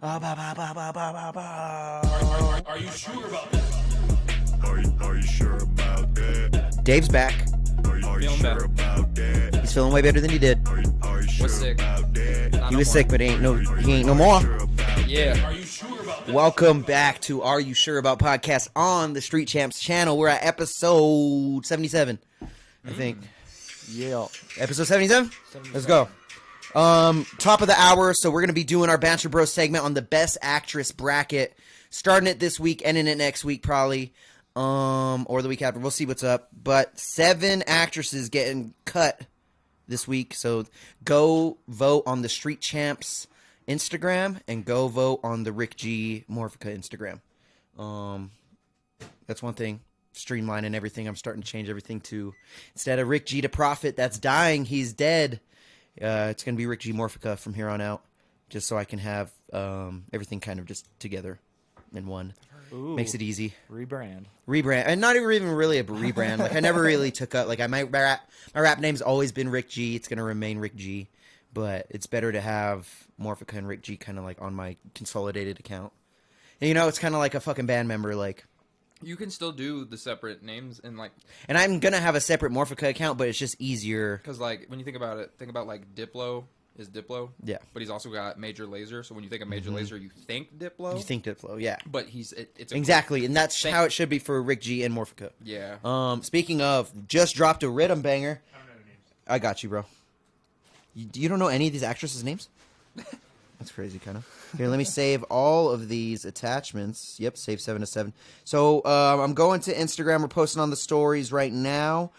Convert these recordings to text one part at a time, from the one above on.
Are you sure about that? Are you sure about that? Dave's back. Are you Feeling sure better. about that? He's feeling way better than he did. Are you sure Was sick. about that? Not He no was more. sick, but he ain't no more. Sure about Yeah. Are you sure about that? Welcome back to Are You Sure About Podcast on the Street Champs channel. We're at episode 77, I think. Yeah. Episode 77? Let's go. Top of the hour, so we're going to be doing our Banter Bros segment on the Best Actress bracket. Starting it this week, ending it next week probably. Or the week after. We'll see what's up. But 7 actresses getting cut this week. So go vote on the Street Champs Instagram and go vote on the Rick G Morphica Instagram. That's one thing. Streamlining everything. I'm starting to change everything to, instead of Rick G to Profit that's dying, he's dead. It's going to be Rick G Morphica from here on out. Just so I can have everything kind of just together in one. Ooh. Makes it easy. Rebrand. And not even really a rebrand. Like I never really took up. Like my rap name's always been Rick G. It's gonna remain Rick G, but it's better to have Morphica and Rick G kind of like on my consolidated account. And you know, it's kind of like a fucking band member. Like, You can still do the separate names and like, and I'm gonna have a separate Morphica account, but it's just easier. because like when you think about it, think about like Diplo is Diplo. Yeah. But he's also got Major Lazer. So when you think of Major Lazer, you think Diplo. You think Diplo, yeah. But it's a Exactly, and that's Thank- how it should be for Rick G and Morphica. Yeah. Speaking of, just dropped a rhythm banger. I don't know the names. I got you, bro. You don't know any of these actresses' names? That's crazy, kind of. Here, let me save all of these attachments. Yep, save 7 to 7. So I'm going to Instagram. We're posting on the stories right now.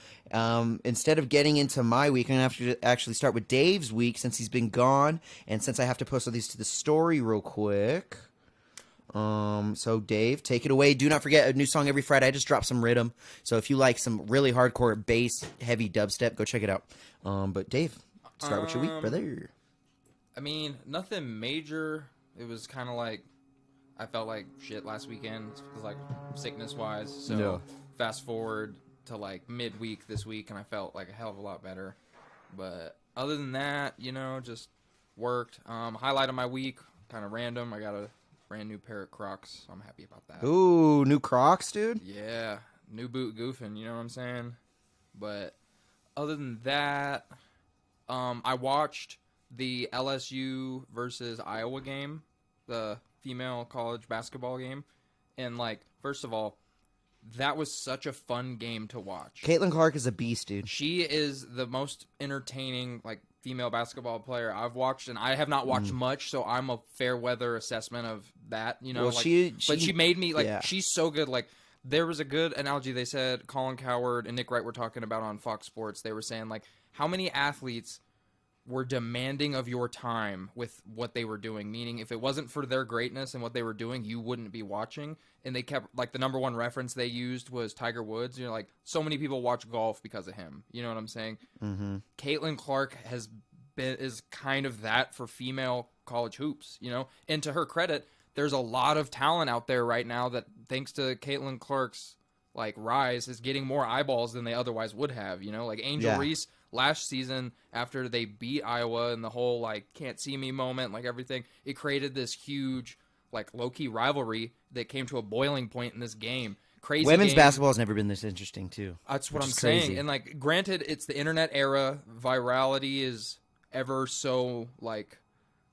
Instead of getting into my week, I'm going to have to actually start with Dave's week since he's been gone. And since I have to post all these to the story real quick. So Dave, take it away. Do not forget, a new song every Friday. I just dropped some rhythm. So if you like some really hardcore bass, heavy dubstep, go check it out. But Dave, start with your week, brother. I mean, nothing major. It was kind of like, I felt like shit last weekend, because like sickness-wise. So No. fast forward to like midweek this week, and I felt like a hell of a lot better. But other than that, you know, just worked. Highlight of my week, kind of random. I got a brand new pair of Crocs, so I'm happy about that. Ooh, new Crocs, dude. Yeah, new boot goofing, you know what I'm saying? But other than that, I watched the LSU versus Iowa game, the female college basketball game, and like, first of all, that was such a fun game to watch. Caitlin Clark is a beast, dude. She is the most entertaining like female basketball player I've watched, and I have not watched much, so I'm a fair weather assessment of that, you know. Well, like, but she made me like, yeah. she's so good. Like, there was a good analogy. They said Colin Cowherd and Nick Wright were talking about on Fox Sports. They were saying like, how many athletes were demanding of your time with what they were doing, meaning if it wasn't for their greatness and what they were doing, you wouldn't be watching. And they kept, like, the number one reference they used was Tiger Woods. You know, like, so many people watch golf because of him. You know what I'm saying? Mm-hmm. Caitlin Clark is kind of that for female college hoops, you know? And to her credit, there's a lot of talent out there right now that, thanks to Caitlin Clark's, like, rise, is getting more eyeballs than they otherwise would have, you know? Like, Angel Reese last season, after they beat Iowa and the whole, like, can't see me moment, like, everything, it created this huge, like, low-key rivalry that came to a boiling point in this game. Crazy Women's game. basketball has never been this interesting, too. That's what which I'm is saying. crazy. And, like, granted, it's the internet era. Virality is ever so, like,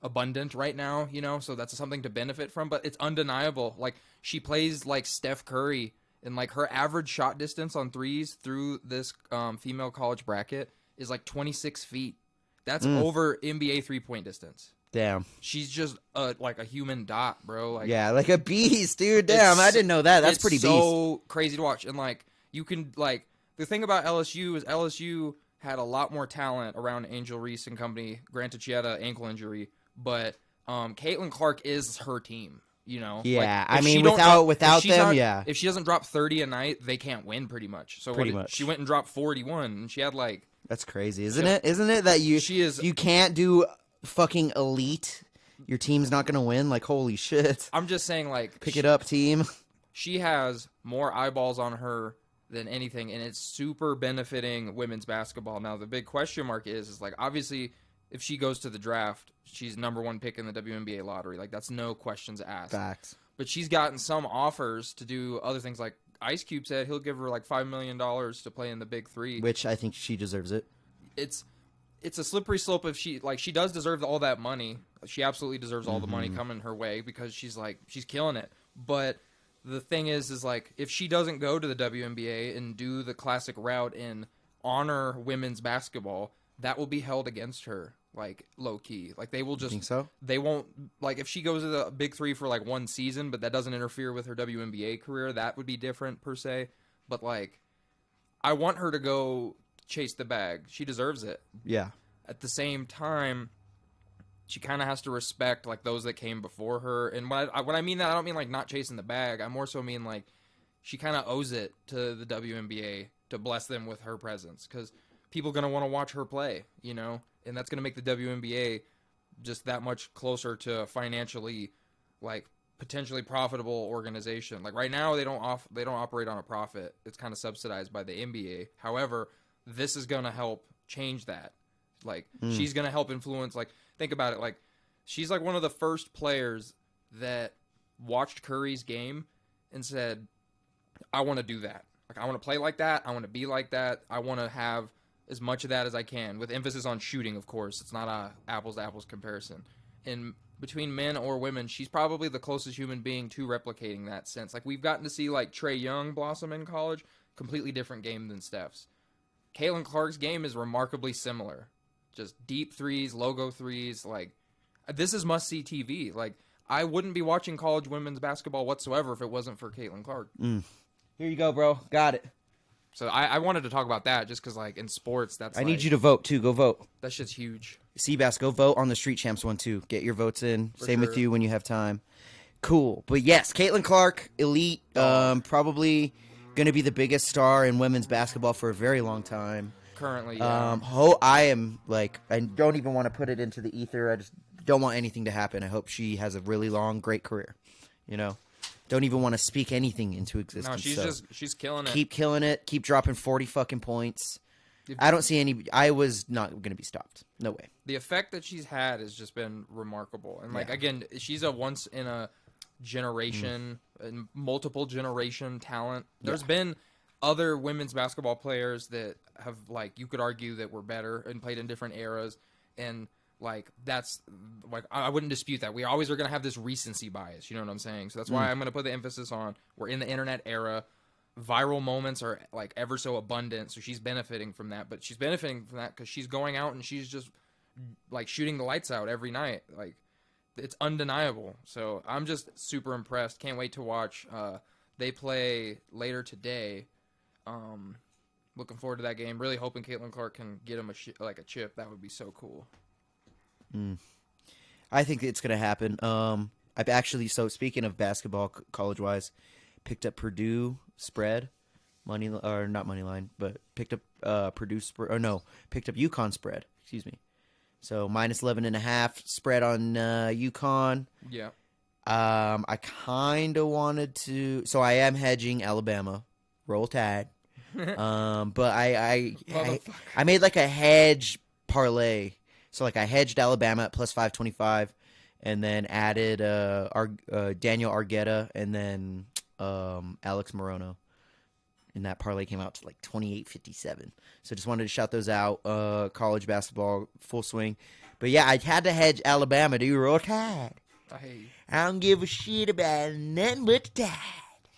abundant right now, you know? So that's something to benefit from. But it's undeniable. Like, she plays like Steph Curry. And, like, her average shot distance on threes through this female college bracket is, like, 26 feet. That's over NBA three-point distance. Damn. She's just, like, a human dot, bro. Like, Yeah, like a beast, dude. Damn, I didn't know that. That's pretty beast. It's so crazy to watch. And, like, you can, like, the thing about LSU is LSU had a lot more talent around Angel Reese and company. Granted, she had an ankle injury. But Caitlin Clark is her team. You know, yeah. Like, I mean, without if them, yeah. If she doesn't drop 30 a night, they can't win pretty much. So she went and dropped 41, and she had like. That's crazy, isn't it? Isn't it that you can't do fucking elite? Your team's not gonna win. Like, holy shit! I'm just saying, like, pick it up, team. She has more eyeballs on her than anything, and it's super benefiting women's basketball. Now, the big question mark is like, obviously, if she goes to the draft, she's number 1 pick in the WNBA lottery. Like, that's no questions asked. Facts. But she's gotten some offers to do other things. Like Ice Cube said he'll give her like $5 million to play in the Big Three. Which I think she deserves it. It's a slippery slope if she does deserve all that money. She absolutely deserves all the money coming her way because she's killing it. But the thing is like if she doesn't go to the WNBA and do the classic route and honor women's basketball, that will be held against her. Like, low-key. Like, they will just... Think so? They won't... Like, if she goes to the Big Three for, like, 1 season, but that doesn't interfere with her WNBA career, that would be different, per se. But, like, I want her to go chase the bag. She deserves it. Yeah. At the same time, she kind of has to respect, like, those that came before her. And when I mean that, I don't mean, like, not chasing the bag. I more so mean, like, she kind of owes it to the WNBA to bless them with her presence. Because people are going to want to watch her play, you know? And that's going to make the WNBA just that much closer to a financially, like, potentially profitable organization. Like, right now, they don't operate on a profit. It's kind of subsidized by the NBA. However, this is going to help change that. Like, she's going to help influence, like, think about it. Like, she's, like, one of the first players that watched Curry's game and said, I want to do that. Like, I want to play like that. I want to be like that. I want to have as much of that as I can, with emphasis on shooting, of course. It's not a apples-to-apples comparison. And between men or women, she's probably the closest human being to replicating that sense. Like, we've gotten to see, like, Trae Young blossom in college, completely different game than Steph's. Caitlin Clark's game is remarkably similar. Just deep threes, logo threes. Like, this is must-see TV. Like, I wouldn't be watching college women's basketball whatsoever if it wasn't for Caitlin Clark. Here you go, bro. Got it. So I wanted to talk about that just because, like, in sports, that's I need you to vote, too. Go vote. That shit's huge. Seabass, go vote on the Street Champs one, too. Get your votes in. For Same with sure. you when you have time. Cool. But, yes, Caitlin Clark, elite. Probably going to be the biggest star in women's basketball for a very long time. Currently, yeah. I am, like, I don't even want to put it into the ether. I just don't want anything to happen. I hope she has a really long, great career. You know? Don't even want to speak anything into existence. No, she's killing it. Keep killing it. Keep dropping 40 fucking points. I don't see any. I was not going to be stopped. No way. The effect that she's had has just been remarkable. And, like, again, she's a once in a generation, multiple generation talent. There's been other women's basketball players that have, like, you could argue that were better and played in different eras. And, like, that's, like, I wouldn't dispute that. We always are going to have this recency bias. You know what I'm saying? So that's why I'm going to put the emphasis on we're in the internet era. Viral moments are, like, ever so abundant. So she's benefiting from that. But she's benefiting from that because she's going out and she's just, like, shooting the lights out every night. Like, it's undeniable. So I'm just super impressed. Can't wait to watch. They play later today. Looking forward to that game. Really hoping Caitlin Clark can get him a chip. That would be so cool. I think it's going to happen. I've actually, so speaking of basketball, college-wise, picked up Purdue spread, not money line, but picked up Purdue spread, picked up UConn spread, excuse me. So minus 11.5 spread on UConn. Yeah. I kind of wanted to, so I am hedging Alabama. Roll Tide. But I made like a hedge parlay. So, like, I hedged Alabama at plus 525 and then added Daniel Argueta and then Alex Morono. And that parlay came out to, like, 28.57. So, just wanted to shout those out. College basketball, full swing. But, yeah, I had to hedge Alabama. Do you roll Tide? I hate you. I don't give a shit about nothing but the Tide.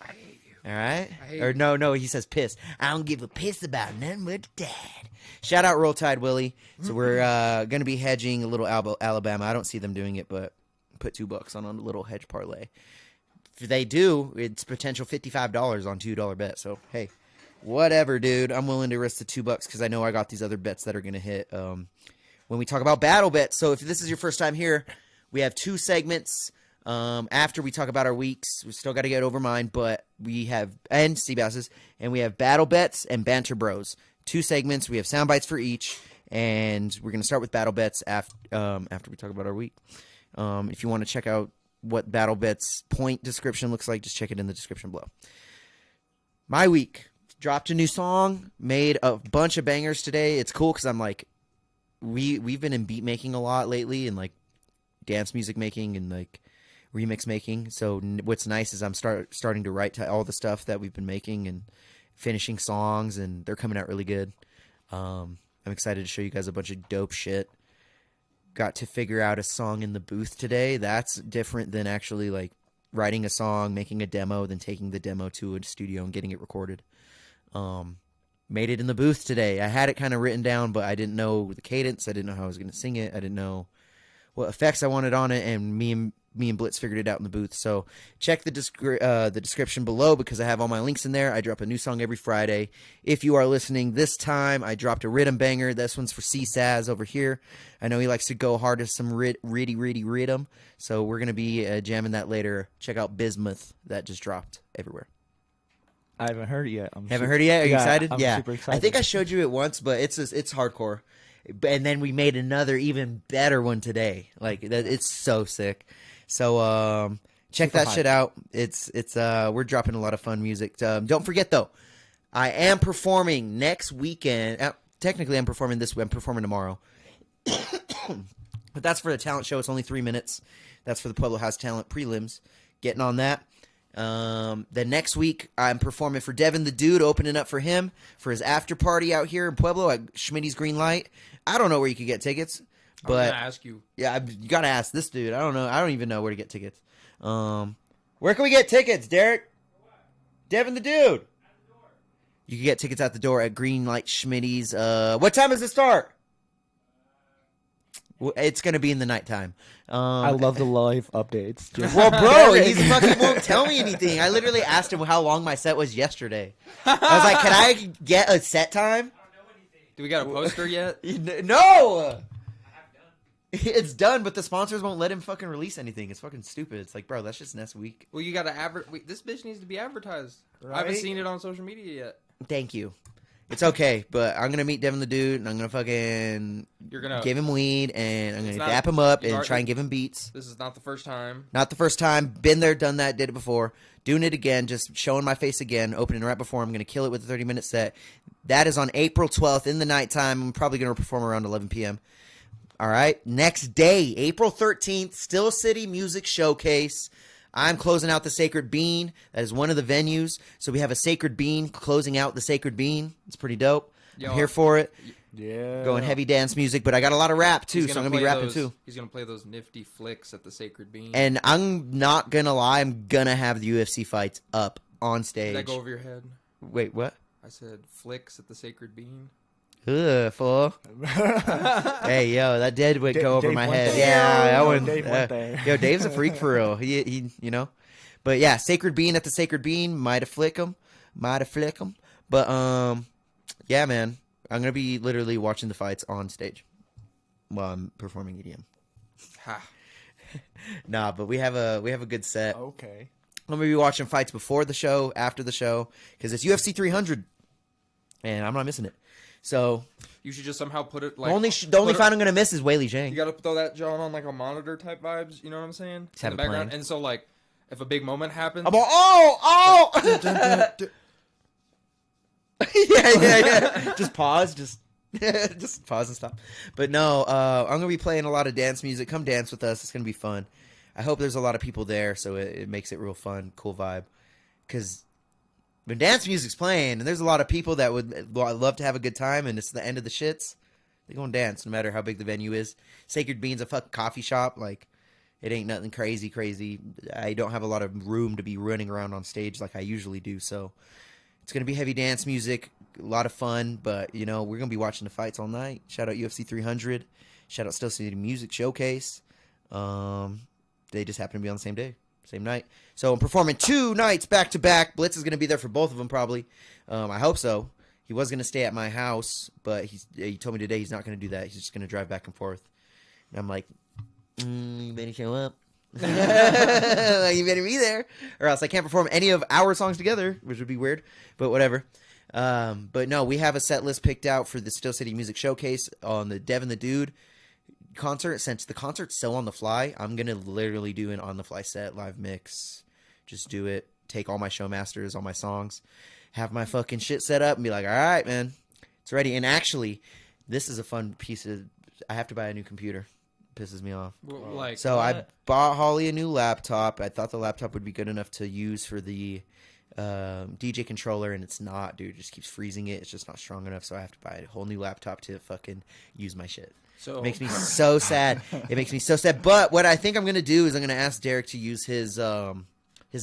I hate you. All right? I hate Or you. no, he says piss. I don't give a piss about nothing but the Tide. Shout out Roll Tide, Willie. So we're going to be hedging a little Alabama. I don't see them doing it, but put $2 on a little hedge parlay. If they do, it's potential $55 on $2 bet. So, hey, whatever, dude. I'm willing to risk the $2 because I know I got these other bets that are going to hit when we talk about battle bets. So if this is your first time here, we have 2 segments. After we talk about our weeks, we still got to get over mine, but we have, and Seabasses, and we have battle bets and banter bros. 2 segments. We have sound bites for each, and we're going to start with battle bets after we talk about our week. If you want to check out what battle bets point description looks like, just check it in the description below. My week. Dropped a new song, made a bunch of bangers today. It's cool because I'm like we've been in beat making a lot lately and like dance music making and like remix making. So what's nice is I'm starting to write to all the stuff that we've been making and finishing songs, and they're coming out really good. I'm excited to show you guys a bunch of dope shit. Got to figure out a song in the booth today. That's different than actually like writing a song, making a demo, then taking the demo to a studio and getting it recorded. Made it in the booth today. I had it kind of written down, but I didn't know the cadence. I didn't know how I was going to sing it. I didn't know what effects I wanted on it, and me and Blitz figured it out in the booth. So check the description below because I have all my links in there. I drop a new song every Friday. If you are listening this time, I dropped a rhythm banger. This one's for C-Saz over here. I know he likes to go hard to some riddy rhythm, so we're going to be jamming that later. Check out Bismuth. That just dropped everywhere. I haven't heard it yet. Haven't heard it yet? Are you excited? I'm yeah. super excited. I think I showed you it once, but it's hardcore. And then we made another even better one today. Like it's so sick. So check Super that shit out. It's we're dropping a lot of fun music. Don't forget though, I am performing next weekend. Technically, I'm performing this week. I'm performing tomorrow. But that's for the talent show. It's only 3 minutes. That's for the Pueblo House Talent prelims. Getting on that. The next week, I'm performing for Devin the Dude, opening up for him for his after party out here in Pueblo at Schmitty's Green Light. I don't know where you could get tickets, but I'm gonna ask you. Yeah, you gotta ask this dude. I don't know. I don't even know where to get tickets. Where can we get tickets, Deryk? Devin the Dude. You can get tickets at the door at Green Light Schmitty's. What time does it start? It's gonna be in the nighttime. I love the live updates. Just- Well, bro, he's fucking won't tell me anything. I literally asked him how long my set was yesterday. I was like, "Can I get a set time?" Do we got a poster yet? No. It's done, but the sponsors won't let him fucking release anything. It's fucking stupid. It's like, bro, that's just next week. Well, you got to this bitch needs to be advertised. I Right? haven't seen it on social media yet. Thank you. It's okay, but I'm gonna meet Devin the Dude, and I'm gonna fucking You're gonna give him weed, and I'm gonna not- dap him up you've and already- try and give him beats. This is not the first time. Not the first time. Been there, done that, did it before. Doing it again, just showing my face again, opening right before. I'm gonna kill it with a 30-minute set. That is on April 12th in the nighttime. I'm probably gonna perform around 11 p.m. All right. Next day, April 13th, Still City Music Showcase. I'm closing out the Sacred Bean. That is one of the venues. So we have a Sacred Bean closing out the Sacred Bean. It's pretty dope. Yo, I'm here for it. yeah. Going heavy dance music, but I got a lot of rap too, He's so I'm gonna gonna be play rapping those- too. He's gonna play those nifty flicks at the Sacred Bean. And I'm not gonna lie, I'm gonna have the UFC fights up on Did stage. that go over your head? Wait, what? I said flicks at the Sacred Bean. Ugh, fool. Hey, yo, that did go over Dave my went head. there. Yeah, I Yo, wouldn't. Dave went there. Yo, Dave's a freak for real. He, you know. But yeah, Sacred Bean at the Sacred Bean. Might have flick him. But yeah, man, I'm gonna be literally watching the fights on stage while I'm performing EDM. Ha. Nah, but we have a good set. Okay. I'm gonna be watching fights before the show, after the show, because it's UFC 300, and I'm not missing it. So You should just somehow put it like the only fight I'm gonna miss is Weili Zhang. You gotta throw that John on like a monitor type vibes. You know what I'm saying? Just have In it the background. playing. And so like, if a big moment happens, I'm all, oh! yeah. Just pause. Just pause and stop. But no, I'm gonna be playing a lot of dance music. Come dance with us. It's gonna be fun. I hope there's a lot of people there, so it makes it real fun, cool vibe. Because when dance music's playing, and there's a lot of people that would love to have a good time, and it's the end of the shits, they gonna dance no matter how big the venue is. Sacred Bean's a fucking coffee shop. Like, it ain't nothing crazy. I don't have a lot of room to be running around on stage like I usually do, so it's going to be heavy dance music, a lot of fun, but, you know, we're going to be watching the fights all night. Shout out UFC 300. Shout out Still City Music Showcase. They just happen to be on the same day, same night. So I'm performing 2 nights back-to-back. Blitz is going to be there for both of them probably. I hope so. He was going to stay at my house, but he told me today he's not going to do that. He's just going to drive back and forth. And I'm like, you better show up. You better be there, or else I can't perform any of our songs together, which would be weird, but whatever. But no, we have a set list picked out for the Still City Music Showcase on the Devin the Dude concert. Since the concert's so on the fly, I'm gonna literally do an on the fly set, live mix, just do it, take all my show masters, all my songs, have my fucking shit set up, and be like, all right, man, it's ready. And actually, this is a fun piece of I have to buy a new computer. Pisses me off. Like, So I what? bought Holly a new laptop. I thought the laptop would be good enough to use for the DJ controller, and it's not, dude. It just keeps freezing it. It's just not strong enough, so I have to buy a whole new laptop to fucking use my shit. So It makes me so sad. It makes me so sad. But what I think I'm going to do is I'm going to ask Deryk to use his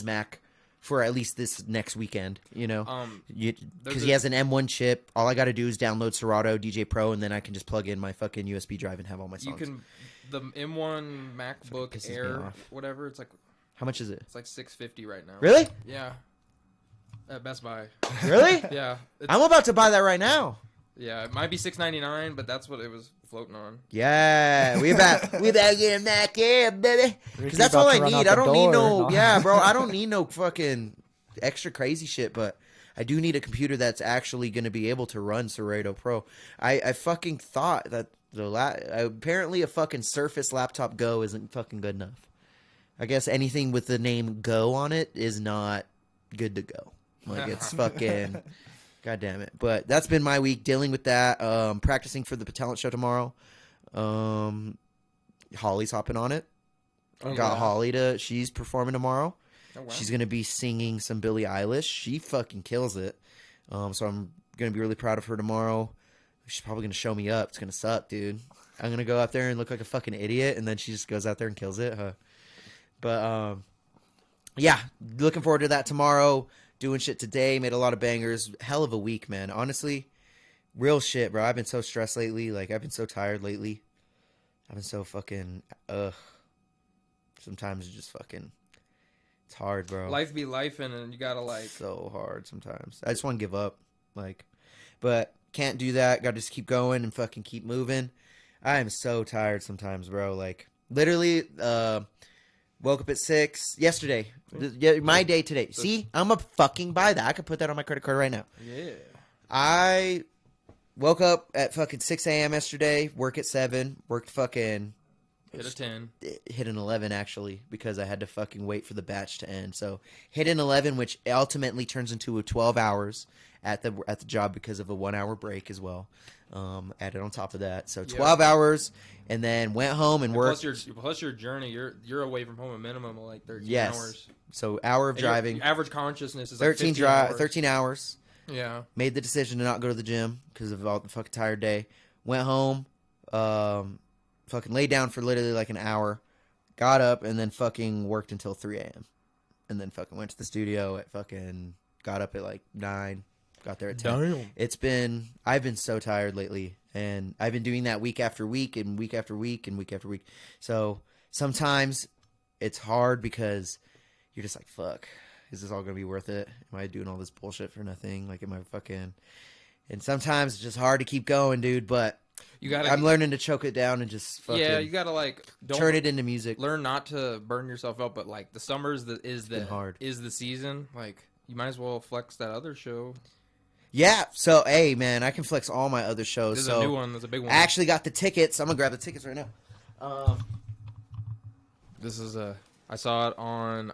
Mac for at least this next weekend, you know? Because he has an M1 chip. All I got to do is download Serato, DJ Pro, and then I can just plug in my fucking USB drive and have all my songs. The M1 MacBook pisses me Air, off. whatever. It's like How much is it? it's like $650 right now. Really? Yeah. At Best Buy. Really? Yeah. I'm about to buy that right now. Yeah, it might be $699, but that's what it was floating on. Yeah, we about getting Mac Air, baby. Because that's all I need. I don't need no, yeah, bro. I don't need no fucking extra crazy shit. But I do need a computer that's actually going to be able to run Serato Pro. I fucking thought that apparently a fucking Surface Laptop Go isn't fucking good enough. I guess anything with the name Go on it is not good to go. Like it's fucking. God damn it. But that's been my week dealing with that. Practicing for the talent show tomorrow. Holly's hopping on it. Got Holly she's performing tomorrow. Oh, wow. She's going to be singing some Billie Eilish. She fucking kills it. So I'm going to be really proud of her tomorrow. She's probably going to show me up. It's going to suck, dude. I'm going to go out there and look like a fucking idiot. And then she just goes out there and kills it. But, yeah, looking forward to that tomorrow. Doing shit today, made a lot of bangers. Hell of a week, man. Honestly, real shit, bro. I've been so stressed lately. Like, I've been so tired lately. I've been so fucking, Sometimes it's just fucking, it's hard, bro. Life be life, and you gotta, like... So hard sometimes. I just want to give up. Like, but can't do that. Gotta just keep going and fucking keep moving. I am so tired sometimes, bro. Like, literally, woke up at 6 yesterday. My day today. See, I'm a fucking buy that. I could put that on my credit card right now. Yeah. I woke up at fucking 6 a.m. yesterday. Work at 7. Worked fucking. Hit a 10. Hit an 11 actually because I had to fucking wait for the batch to end. So hit an 11, which ultimately turns into a 12 hours at the job because of a 1 hour break as well. Added on top of that, so 12 hours, and then went home and worked. Plus your journey, you're away from home a minimum of like 13 yes. hours. So hour of driving. Your average consciousness is 13 like 15 hours. 13 hours. Yeah. Made the decision to not go to the gym because of all the fucking tired day. Went home, fucking laid down for literally like an hour, got up and then fucking worked until 3 a.m. and then fucking went to the studio at fucking got up at like 9. Got there at 10. Damn. I've been so tired lately, and I've been doing that week after week and week after week and week after week. So sometimes it's hard because you're just like, fuck, is this all going to be worth it? Am I doing all this bullshit for nothing? Like, am I fucking... And sometimes it's just hard to keep going, dude, but I'm learning to choke it down and just fucking... Yeah, you gotta, like... turn it into music. Learn not to burn yourself out, but, like, the summer is the season. Like, you might as well flex that other show. Yeah, so, hey, man, I can flex all my other shows. There's so a new one. There's a big one. I actually got the tickets. I'm going to grab the tickets right now. This is I saw it on...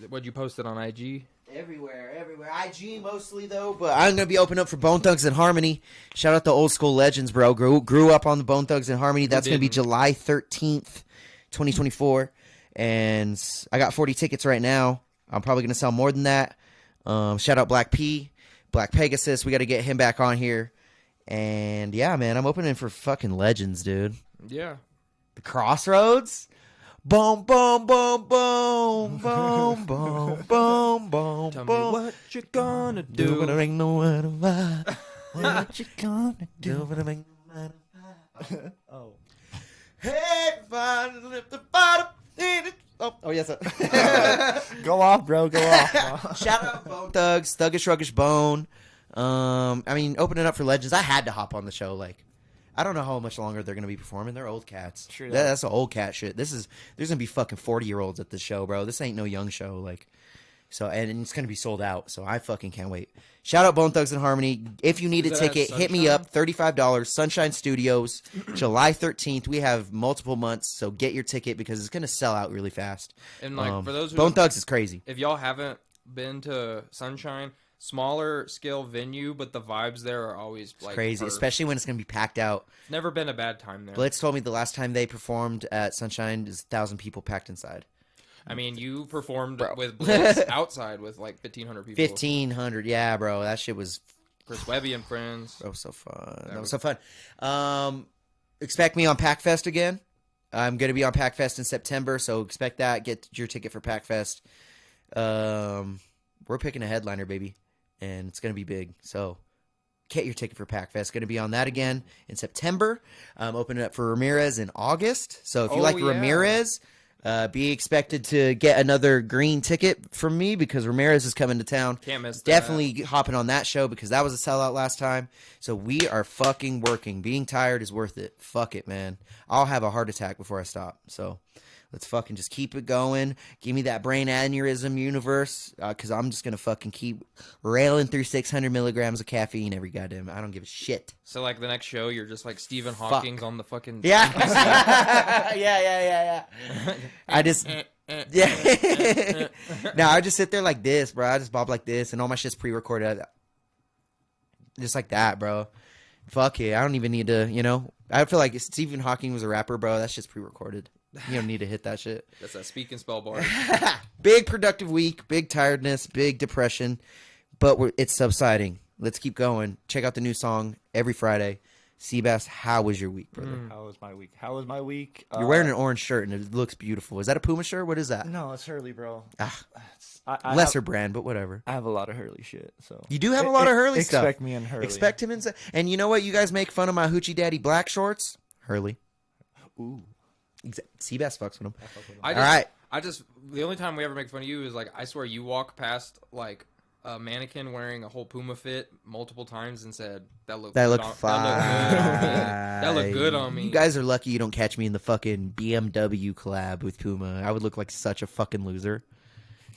What'd you post it on IG? Everywhere. IG mostly, though, but I'm going to be opening up for Bone Thugs and Harmony. Shout out to Old School Legends, bro. Grew up on the Bone Thugs and Harmony. That's going to be July 13th, 2024. And I got 40 tickets right now. I'm probably going to sell more than that. Shout out Black Pegasus. We got to get him back on here. And yeah, man, I'm opening for fucking legends, dude. Yeah. The Crossroads. Boom, boom, boom, boom, boom, boom, boom, boom. Tell me what you gonna do. What you gonna do? Oh. Hey, lift the bottom. Oh, yes, sir. Go off, bro. Go off. Shout out Bone Thugs, Thuggish Ruggish Bone. I mean, opening up for legends. I had to hop on the show. Like, I don't know how much longer they're gonna be performing. They're old cats. Sure, That's the old cat shit. There's gonna be fucking 40-year-olds at this show, bro. This ain't no young show. Like, so and it's gonna be sold out. So I fucking can't wait. Shout out Bone Thugs and Harmony. If you need a Is that at ticket, hit me up. $35. Sunshine Studios, July 13th. We have multiple months, so get your ticket because it's gonna sell out really fast. And like for those who Bone Thugs is crazy. if y'all haven't been to Sunshine, smaller scale venue, but the vibes there are always like Crazy, perfect. especially when it's gonna be packed out. It's never been a bad time there. Blitz told me the last time they performed at Sunshine is 1,000 people packed inside. I mean, you performed Bro. with Blitz outside with like 1,500 people. 1,500, yeah, bro. That shit was Chris Webby and friends. That was so fun. That That was- was so fun. Expect me on PackFest again. I'm going to be on PackFest in September, so expect that. Get your ticket for PackFest. We're picking a headliner, baby, and it's going to be big. So get your ticket for PackFest. Going to be on that again in September. Opening up for Ramirez in August. So if you Oh, like yeah. Ramirez, be expected to get another green ticket from me because Ramirez is coming to town. Can't miss that. Definitely hopping on that show because that was a sellout last time. So we are fucking working. Being tired is worth it. Fuck it, man. I'll have a heart attack before I stop. So let's fucking just keep it going. Give me that brain aneurysm universe because I'm just going to fucking keep railing through 600 milligrams of caffeine every goddamn. I don't give a shit. So like the next show, you're just like Stephen Fuck. Hawking's on the fucking Yeah. yeah. I just... Yeah. No, I just sit there like this, bro. I just bob like this, and all my shit's pre-recorded. Just like that, bro. Fuck it. I don't even need to, you know. I feel like if Stephen Hawking was a rapper, bro. That shit's pre-recorded. You don't need to hit that shit. That's a speak and spell bar. Big productive week, big tiredness, big depression, but it's subsiding. Let's keep going. Check out the new song every Friday. Seabass, how was your week, brother? How was my week? How was my week? You're wearing an orange shirt and it looks beautiful. Is that a Puma shirt? What is that? No, it's Hurley, bro. Ah, I lesser brand, but whatever. I have a lot of Hurley shit. So You do have a lot of Hurley stuff. Expect me in Hurley. Expect him in. And you know what? You guys make fun of my Hoochie Daddy black shorts. Hurley. Ooh. Seabass fucks with him. I All just, right. I just the only time we ever make fun of you is like I swear you walk past like a mannequin wearing a whole Puma fit multiple times and said that looked That good looked on, fine. that looked good on me. You guys are lucky you don't catch me in the fucking BMW collab with Puma. I would look like such a fucking loser.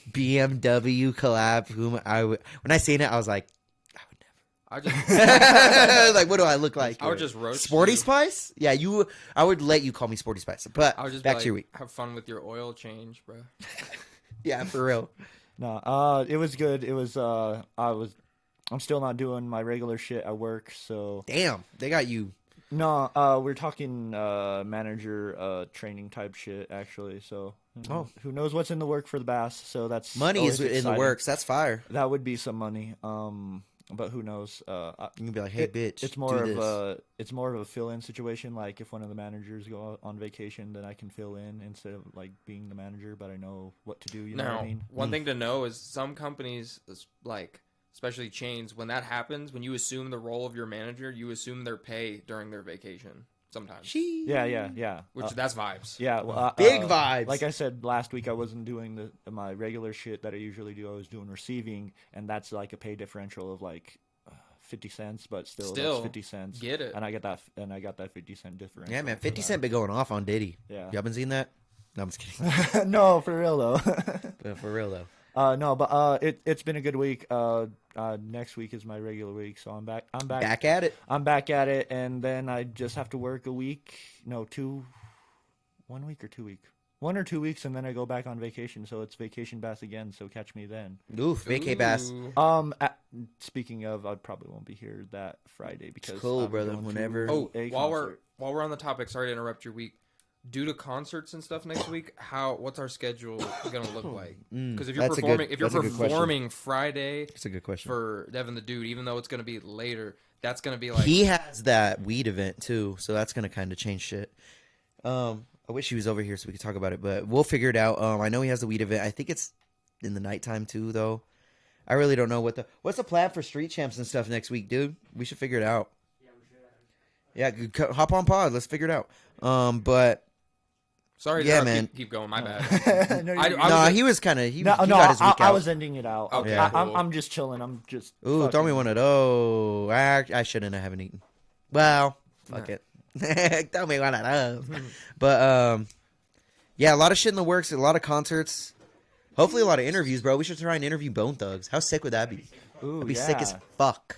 BMW collab Puma. When I seen it, I was like, I just like, what do I look like? I would just roast Sporty you. Spice? Yeah, I would let you call me Sporty Spice. But I would just back be to your like, week. have fun with your oil change, bro. Yeah, for real. No, it was good. It was I'm still not doing my regular shit at work, so Damn, they got you. no, we're talking manager training type shit actually. So who knows what's in the work for the Bass? So that's Money is always in the exciting. works. That's fire. That would be some money. But who knows? You can be like, hey, bitch, It's more do of this. it's more of a fill-in situation. Like if one of the managers go on vacation, then I can fill in instead of like being the manager. But I know what to do. You know Now, what I mean? one thing to know is some companies, like especially chains, when that happens, when you assume the role of your manager, you assume their pay during their vacation. Sometimes, She. Yeah. which that's vibes. Yeah, well, Big vibes. Like I said last week, I wasn't doing my regular shit that I usually do. I was doing receiving, and that's like a pay differential of like 50 cents, but still that's 50 cents. Get it. And I got that 50 cent differential. Yeah, man. for 50 that. Cent been going off on Diddy. Yeah. You haven't seen that? No, I'm just kidding. No, for real though. But for real, though. No, but it's been a good week. Next week is my regular week, so I'm back. Back at it. I'm back at it, and then I just have to work a week. No, 1 week or 2 weeks. 1 or 2 weeks, and then I go back on vacation. So it's vacation bass again. So catch me then. Oof, vacay bass. Ooh. Speaking of, I probably won't be here that Friday because cool, I'm brother, going to whenever- Oh, a while concert. we're on the topic, sorry to interrupt your week. Due to concerts and stuff next week, what's our schedule gonna look like? Because if you're that's a good- performing, if you're that's a good question. performing Friday That's a good question. for Devin the Dude, even though it's gonna be later, that's gonna be like He has that weed event, too, so that's going to kind of change shit. I wish he was over here so we could talk about it, but we'll figure it out. I know he has the weed event. I think it's in the nighttime, too, though. I really don't know what's the plan for Street Champs and stuff next week, dude? We should figure it out. Yeah, hop on pod. Let's figure it out. But sorry, yeah, to man. keep going. My bad. No, I you're- was no, just- he was kind of he no, got his week I out. was ending it out. Okay, cool. I'm just chilling. I'm just. Ooh, throw me fucking- one of those. I shouldn't. I haven't eaten. Well, fuck Nah. it. Throw me one of those. But yeah, a lot of shit in the works. A lot of concerts. Hopefully, a lot of interviews, bro. We should try and interview Bone Thugs. How sick would that be? Ooh, That'd be yeah. sick as fuck.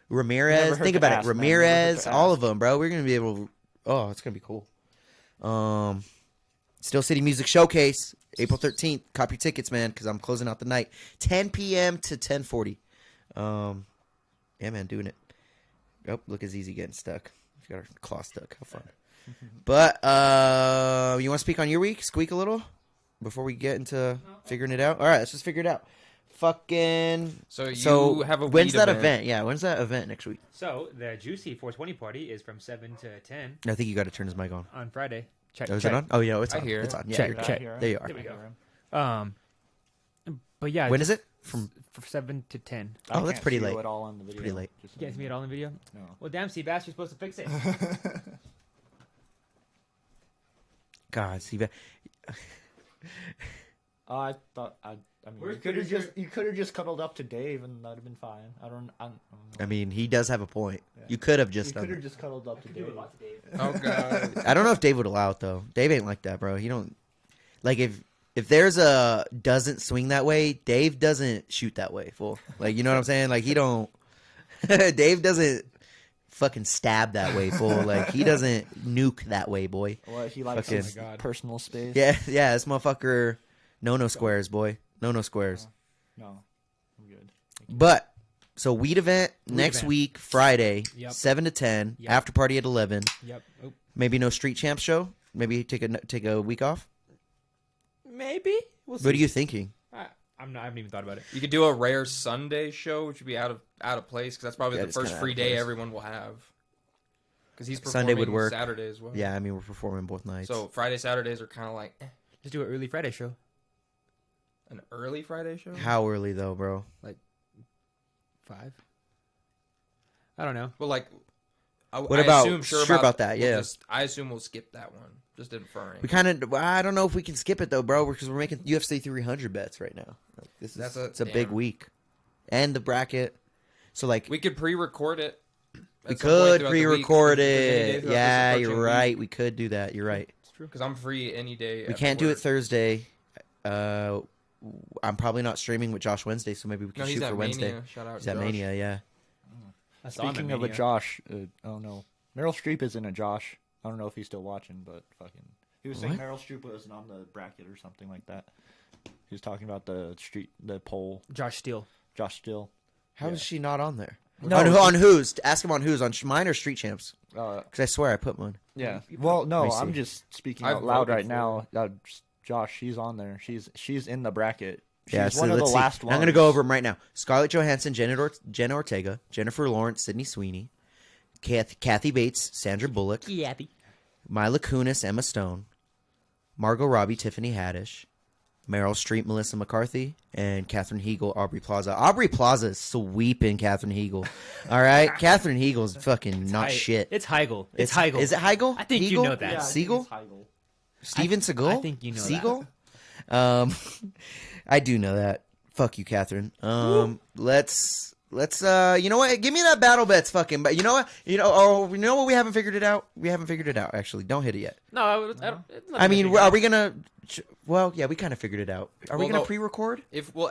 Never Ramirez, hurt think to about ask, it. man. Never hurt Ramirez, to all ask. of them, bro. We're gonna be able to. Oh, it's gonna be cool. Steel City Music Showcase, April 13th. Cop your tickets, man, because I'm closing out the night, 10 p.m. to 10:40. Yeah, man, doing it. Oh, look, it's easy getting stuck. She got her claw stuck. How fun. But you want to speak on your week? Squeak a little before we get into figuring it out. All right, let's just figure it out. Fucking. So you have a when's weed that event? Yeah, when's that event next week? So the Juicy 420 party is from 7 to 10 I think you got to turn his mic on. on Friday. Check. Oh, is check. it on? Oh, yeah, it's I on. hear It's it. on. Yeah, Check, you're good. check. There you are. There we go. But yeah, When is it? From. from 7 to 10. Oh, that's pretty late. It all on the video. Pretty late. Just You can't see me at all in the video. No. Well, damn, Seabass, you're supposed to fix it. God, see that. I thought I mean, Where's you could have just cuddled up to Dave and that'd have been fine. I don't know. I mean, he does have a point. Yeah. You could have You just could done have it. just cuddled up to Dave. Oh god. I don't know if Dave would allow it though. Dave ain't like that, bro. He don't like if there's a doesn't swing that way, Dave doesn't shoot that way, fool. Like, you know what I'm saying? Like, he don't. Dave doesn't fucking stab that way, fool. Like, he doesn't nuke that way, boy. Well, he likes Fucking- his personal space. Yeah, yeah. This motherfucker, no squares, boy. No squares. No, I'm good. But so weed event Weed next event. week, Friday, Yep. 7 to 10. Yep. After party at 11. Yep. Oh, Maybe no street champ show. Maybe take a week off. maybe. We'll see. What are you thinking? I haven't even thought about it. You could do a rare Sunday show, which would be out of place because that's probably Yeah, the it's first kinda free out of day place. everyone will have. Because he's Sunday performing would work. Saturday as well. Yeah, I mean we're performing both nights. So Friday, Saturdays are kind of like Just do an early Friday show. an early Friday show. how early though, bro? 5. I don't know. Well, like, What I about- assume sure about that, we'll yeah. I assume we'll skip that one. Just inferring. We kind of. I don't know if we can skip it though, bro, because we're making UFC 300 bets right now. Like, it's a big damn. week, and the bracket. So like We could pre-record it. we could pre-record it. Yeah, Yeah, you're right. We could do that. You're right. Because I'm free any day. We can't do it Thursday. I'm probably not streaming with Josh Wednesday, so maybe we can No, he's shoot at for Wednesday. Mania. Shout out He's to at Josh. Mania, yeah. I saw him at Speaking of a Mania. Josh, oh no, Meryl Streep is in a Josh. I don't know if he's still watching, but fucking, he was saying What? Meryl Streep wasn't on the bracket or something like that. He was talking about the poll. Josh Steele. Josh Still. How is she not on there? No, on whose? Ask him on whose? On mine or Street Champs? Uh, Because I swear I put one. yeah. Well, no, Let me I'm see. just speaking I've out loud voted right for now. Josh, she's on there. She's in the bracket. She's Yeah, so one of the let's see. last ones. I'm going to go over them right now. Scarlett Johansson, Jenna Ortega, Jennifer Lawrence, Sydney Sweeney, Kathy Bates, Sandra Bullock, Yappy. Mila Kunis, Emma Stone, Margot Robbie, Tiffany Haddish, Meryl Streep, Melissa McCarthy, and Katherine Heigl, Aubrey Plaza. Aubrey Plaza is sweeping Katherine Heigl. All right? Katherine Heigl is fucking not shit. It's Heigl. It's Heigl. Is it Heigl? I think you Heigl? know that. Yeah, Siegel? Steven Seagal? I think you know that. Siegel? I do know that. Fuck you, Catherine. Let's you know what? Give me that battle bets fucking, but you know what? You know what we haven't figured it out? We haven't figured it out actually. Don't hit it yet. No, I don't. It's not I mean, gonna are we going to well, yeah, we kind of figured it out. Are we Well, going to no. pre-record?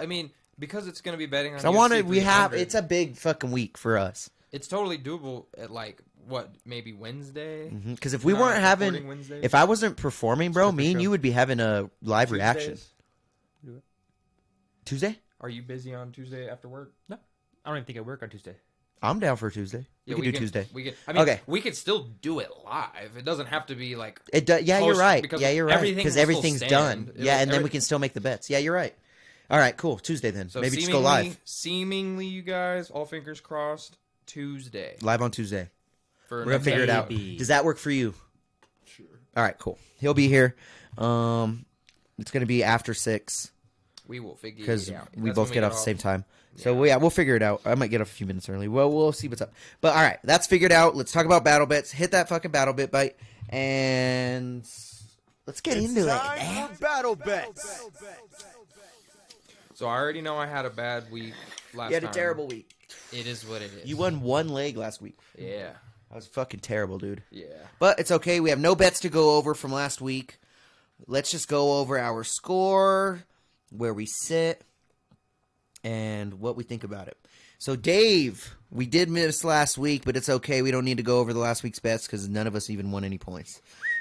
I mean, because it's going to be betting on. I want to UFC we have 300, it's a big fucking week for us. It's totally doable at like what maybe Wednesday. Cuz if we Not weren't recording having Wednesdays? if I wasn't performing, bro, me and show. you would be having a live reaction. Tuesdays? Tuesday? Are you busy on Tuesday after work? No, I don't even think I work on Tuesday. I'm down for Tuesday. Yeah, we could do Tuesday. We could. I mean, Okay. we could still do it live. It doesn't have to be like. It does. Yeah, you're Post- right. because Yeah, you're right. everything Because will still everything's stand. done. It'll- Yeah, and then we every- can still make the bets. Yeah, you're right. All right, cool. Tuesday then. So Maybe just go live. Seemingly, you guys, all fingers crossed. Tuesday. Live on Tuesday. For We're gonna next figure it out. Maybe. Does that work for you? Sure. All right, cool. He'll be here. It's gonna be after 6 We will figure because it out. we That's both when get off off. the same time. So yeah, we'll figure it out. I might get off a few minutes early. Well, we'll see what's up. But all right, that's figured out. Let's talk about battle bets. Hit that fucking battle bit bite, and let's get into it. Man. Battle bets. So I already know I had a bad week last You had time. a terrible week. It is what it is. You won one leg last week. Yeah. That was fucking terrible, dude. Yeah. But it's okay. We have no bets to go over from last week. Let's just go over our score, where we sit, and what we think about it. So, Dave, we did miss last week, but it's okay. We don't need to go over the last week's bets because none of us even won any points.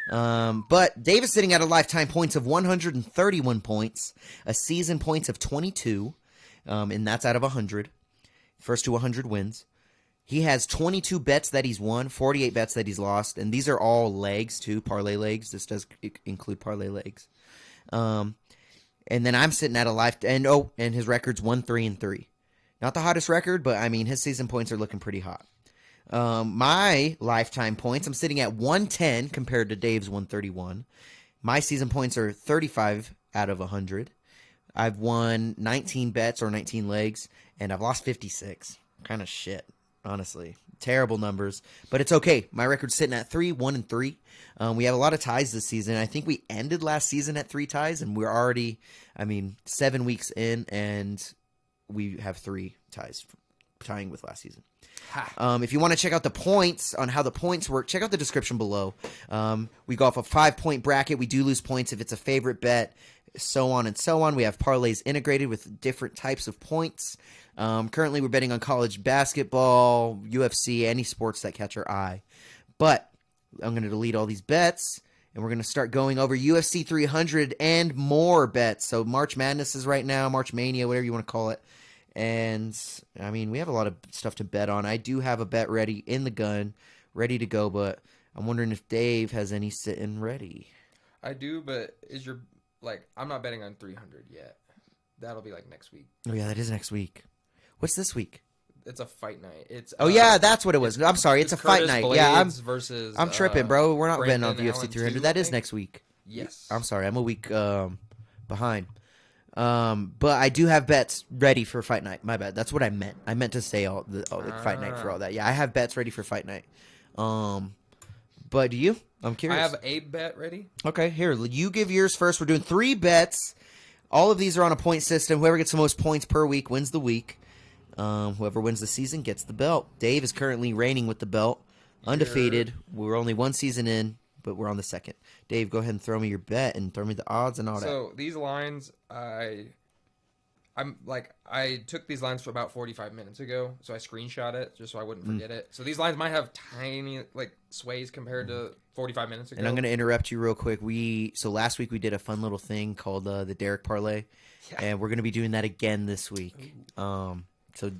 But Dave is sitting at a lifetime points of 131 points, a season points of 22, and that's out of 100. First to 100 wins. He has 22 bets that he's won, 48 bets that he's lost, and these are all legs too, parlay legs. This does include parlay legs. And then I'm sitting at a life, and his record's 1-3-3. Not the hottest record, but I mean his season points are looking pretty hot. My lifetime points, I'm sitting at 110 compared to Dave's 131. My season points are 35 out of 100. I've won 19 bets or 19 legs, and I've lost 56. Kind of shit. Honestly, terrible numbers, but it's okay. My record's sitting at 3-1-3. We have a lot of ties this season. I think we ended last season at 3 ties, and we're already, 7 weeks in, and we have 3 ties, tying with last season. If you want to check out the points on how the points work, check out the description below. We go off a 5-point bracket. We do lose points if it's a favorite bet, so on and so on. We have parlays integrated with different types of points. Currently, we're betting on college basketball, UFC, any sports that catch our eye. But I'm going to delete all these bets, and we're going to start going over UFC 300 and more bets. So March Madness is right now, March Mania, whatever you want to call it. And, we have a lot of stuff to bet on. I do have a bet ready in the gun, ready to go, but I'm wondering if Dave has any sitting ready. I do, but I'm not betting on 300 yet. That'll be next week. Oh, yeah, that is next week. What's this week? It's a fight night. It's yeah, that's what it was. I'm sorry, it's a fight Curtis night. Blades versus I'm tripping, bro. We're not betting on Brandon UFC Allen 300. 2, That I is think. next week. Yes. I'm sorry, I'm a week behind. But I do have bets ready for fight night. My bad. That's what I meant. I meant to say fight night for all that. Yeah, I have bets ready for fight night. But do you? I'm curious. I have a bet ready. Okay, here. You give yours first. We're doing 3 bets. All of these are on a point system. Whoever gets the most points per week wins the week. Whoever wins the season gets the belt. Dave is currently reigning with the belt. Undefeated. We're only 1 season in, but we're on the 2nd. Dave, go ahead and throw me your bet and throw me the odds and all that. So these lines, I took these lines for about 45 minutes ago, so I screenshot it just so I wouldn't forget it. So these lines might have tiny sways compared to 45 minutes ago. And I'm going to interrupt you real quick. So last week we did a fun little thing called the Deryk parlay, and we're going to be doing that again this week. So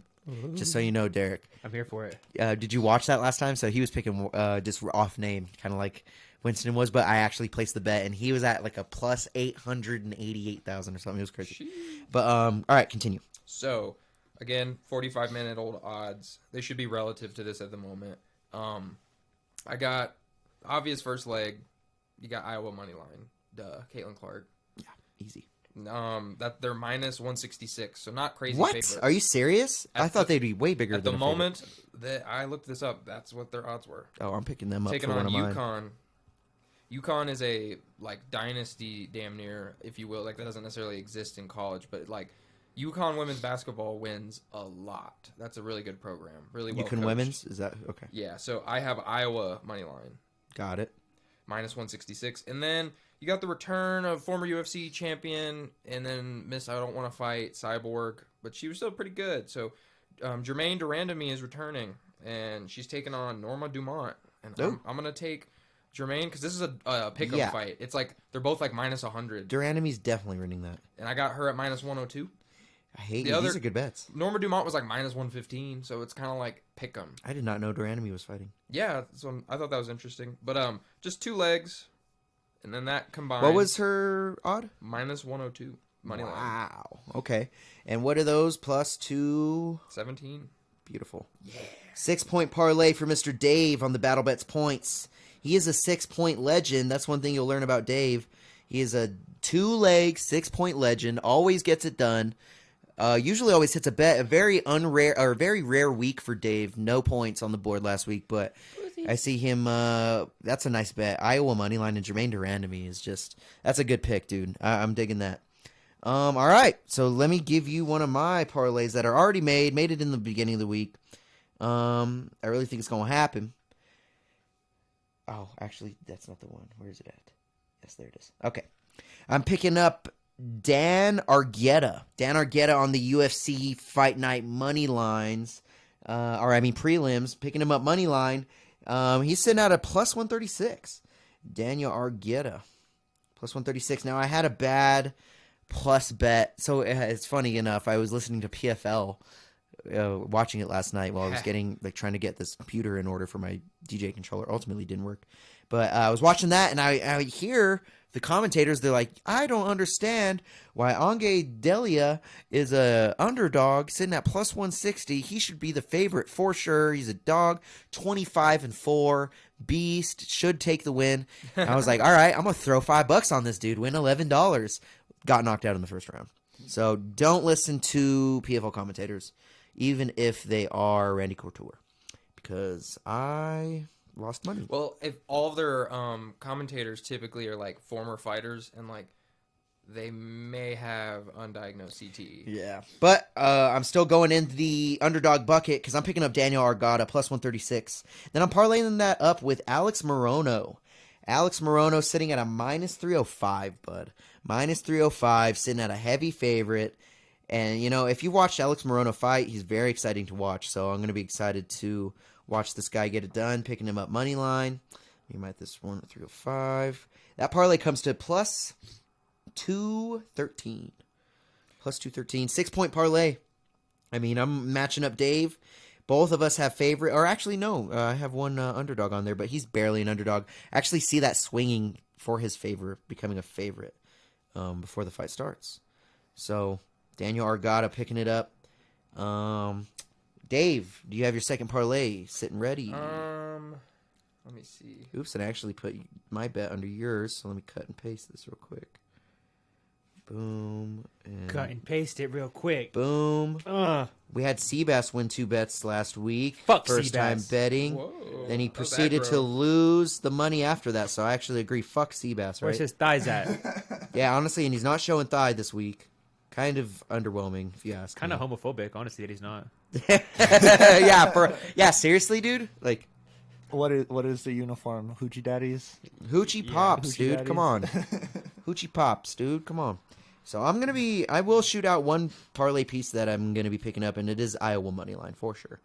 just so you know, Deryk, I'm here for it. did you watch that last time? So he was picking just off name, kind of like Winston was, but I actually placed the bet, and he was at a plus 888,000 or something. It was crazy. But all right, continue. So again, 45-minute old odds. They should be relative to this at the moment. I got obvious first leg. You got Iowa money line. Duh, Caitlin Clark. Yeah, easy. That they're minus 166, so not crazy. What? Favorites. Are you serious? I thought they'd be way bigger at than the a favorite. moment that I looked this up. That's what their odds were. Oh, I'm picking them up Taking for on one of mine. UConn. UConn is a dynasty, damn near, if you will. That doesn't necessarily exist in college, but UConn women's basketball wins a lot. That's a really good program. Really well UConn coached. women's, is that okay? Yeah. So I have Iowa money line. Got it. Minus 166. And then you got the return of former UFC champion and then Miss I Don't Want to Fight, Cyborg. But she was still pretty good. So Jermaine Durandamy is returning. And she's taking on Norma Dumont. And I'm going to take Jermaine because this is a pick-up fight. It's they're both minus 100. Durandamy's definitely winning that. And I got her at minus 102. I hate you. These are good bets. Norma Dumont was minus 115. So it's kind of pick 'em. I did not know Durandamy was fighting. Yeah. So I thought that was interesting. But just 2 legs. And then that combined. What was her odd? Minus 102. Money line. Wow. Okay. And what are those? Plus 2? 17. Beautiful. Yeah. 6-point parlay for Mr. Dave on the Battle Bets points. He is a 6-point legend. That's one thing you'll learn about Dave. He is a 2-leg, 6-point legend. Always gets it done. Usually always hits a bet. A very rare week for Dave. No points on the board last week, but I see him. That's a nice bet. Iowa money line and Jermaine Durandamy is that's a good pick, dude. I'm digging that. All right, so let me give you one of my parlays that are already made it in the beginning of the week. I really think it's going to happen. Oh, actually, that's not the one. Where is it at? Yes, there it is. Okay. I'm picking up Dan Argueta. Dan Argueta on the UFC Fight Night money lines. Prelims. Picking him up money line. He's sitting at a plus 136. Daniel Argueta. Plus 136. Now, I had a bad plus bet. So it's funny enough. I was listening to PFL watching it last night while I was trying to get this computer in order for my DJ controller. Ultimately didn't work. But I was watching that, and I hear the commentators. They're like, I don't understand why Ange Delia is a underdog sitting at plus 160. He should be the favorite for sure. He's a dog, 25-4, beast, should take the win. And I was like, all right, I'm going to throw $5 on this dude, win $11. Got knocked out in the first round. So don't listen to PFL commentators, even if they are Randy Couture, because I lost money. Well, if all of their commentators typically are like former fighters, and like they may have undiagnosed CTE. Yeah, but I'm still going in the underdog bucket because I'm picking up Daniel Argata plus 136. Then I'm parlaying that up with Alex Morono. Alex Morono sitting at a minus 305, bud. Minus 305, sitting at a heavy favorite. And, you know, if you watched Alex Morono fight, he's very exciting to watch. So I'm going to be excited to watch this guy get it done, picking him up money line. You might this one at 305. That parlay comes to plus 213. Plus 213. 6-point parlay. I mean, I'm matching up Dave. Both of us have favorite, or actually, no, I have one underdog on there, but he's barely an underdog. I actually see that swinging for his favor, becoming a favorite before the fight starts. So, Daniel Argata picking it up. Dave, do you have your second parlay sitting ready? Let me see. Oops, and I actually put my bet under yours, so let me cut and paste this real quick. Boom. And Cut and paste it real quick. boom. We had Seabass win 2 bets last week. Fuck First time Seabass. betting. Whoa. Then he How's that proceeded to grow? lose the money after that, so I actually agree. Fuck Seabass, Where's right? his thighs at? Yeah, honestly, and he's not showing thigh this week. Kind of underwhelming, if you ask Kind me. of homophobic, honestly, that he's not. yeah, seriously, dude? Like, What is the uniform? Hoochie Daddies? Hoochie Pops, Hoochie dude. Daddies. Come on. Hoochie Pops, dude. Come on. So I will shoot out one parlay piece that I'm going to be picking up, and it is Iowa money line for sure.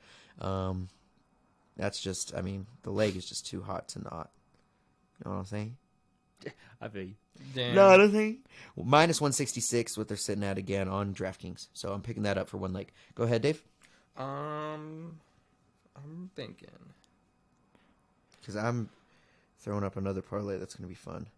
That's just, I mean, the leg is just too hot to not. You know what I'm saying? I feel you. Damn. Not a thing. Minus 166, what they're sitting at again on DraftKings. So I'm picking that up for one leg. Go ahead, Dave. I'm thinking. Because I'm throwing up another parlay that's going to be fun.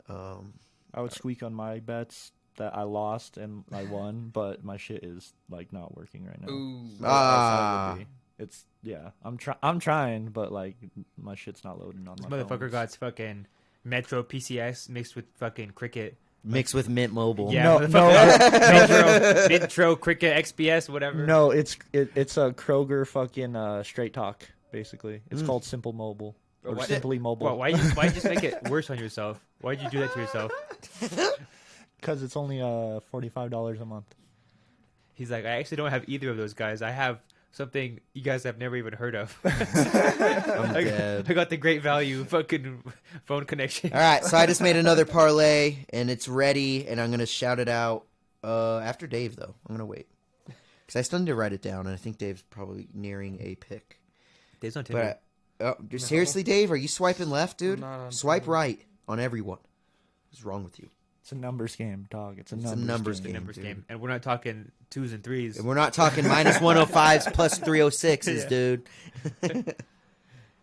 I would squeak on my bets that I lost and I won, but my shit is like not working right now. Ooh. Or I thought it would be. It's I'm trying, but like my shit's not loading on This my motherfucker phones. got fucking Metro PCS mixed with fucking Cricket. Mixed with Mint Mobile. Yeah, No, Metro Cricket XPS, whatever. No, it's a Kroger fucking straight talk basically. It's called Simple Mobile or why- Simply Mobile. Well, why'd you just make it worse on yourself? Why'd you do that to yourself? Because it's only $45 a month. He's like, I actually don't have either of those guys. I have something you guys have never even heard of. I'm dead. I got the great value fucking phone connection. All right, so I just made another parlay, and it's ready, and I'm going to shout it out after Dave, though. I'm going to wait. Because I still need to write it down, and I think Dave's probably nearing a pick. Dave's on Tinder. But seriously, Dave, are you swiping left, dude? I'm not on Swipe Tinder. right on everyone. What's wrong with you? It's a numbers game, dog. It's a It's a numbers, numbers game. game. Numbers dude. game. And we're not talking 2s and 3s. And we're not talking minus 105s plus 306s, Yeah. dude.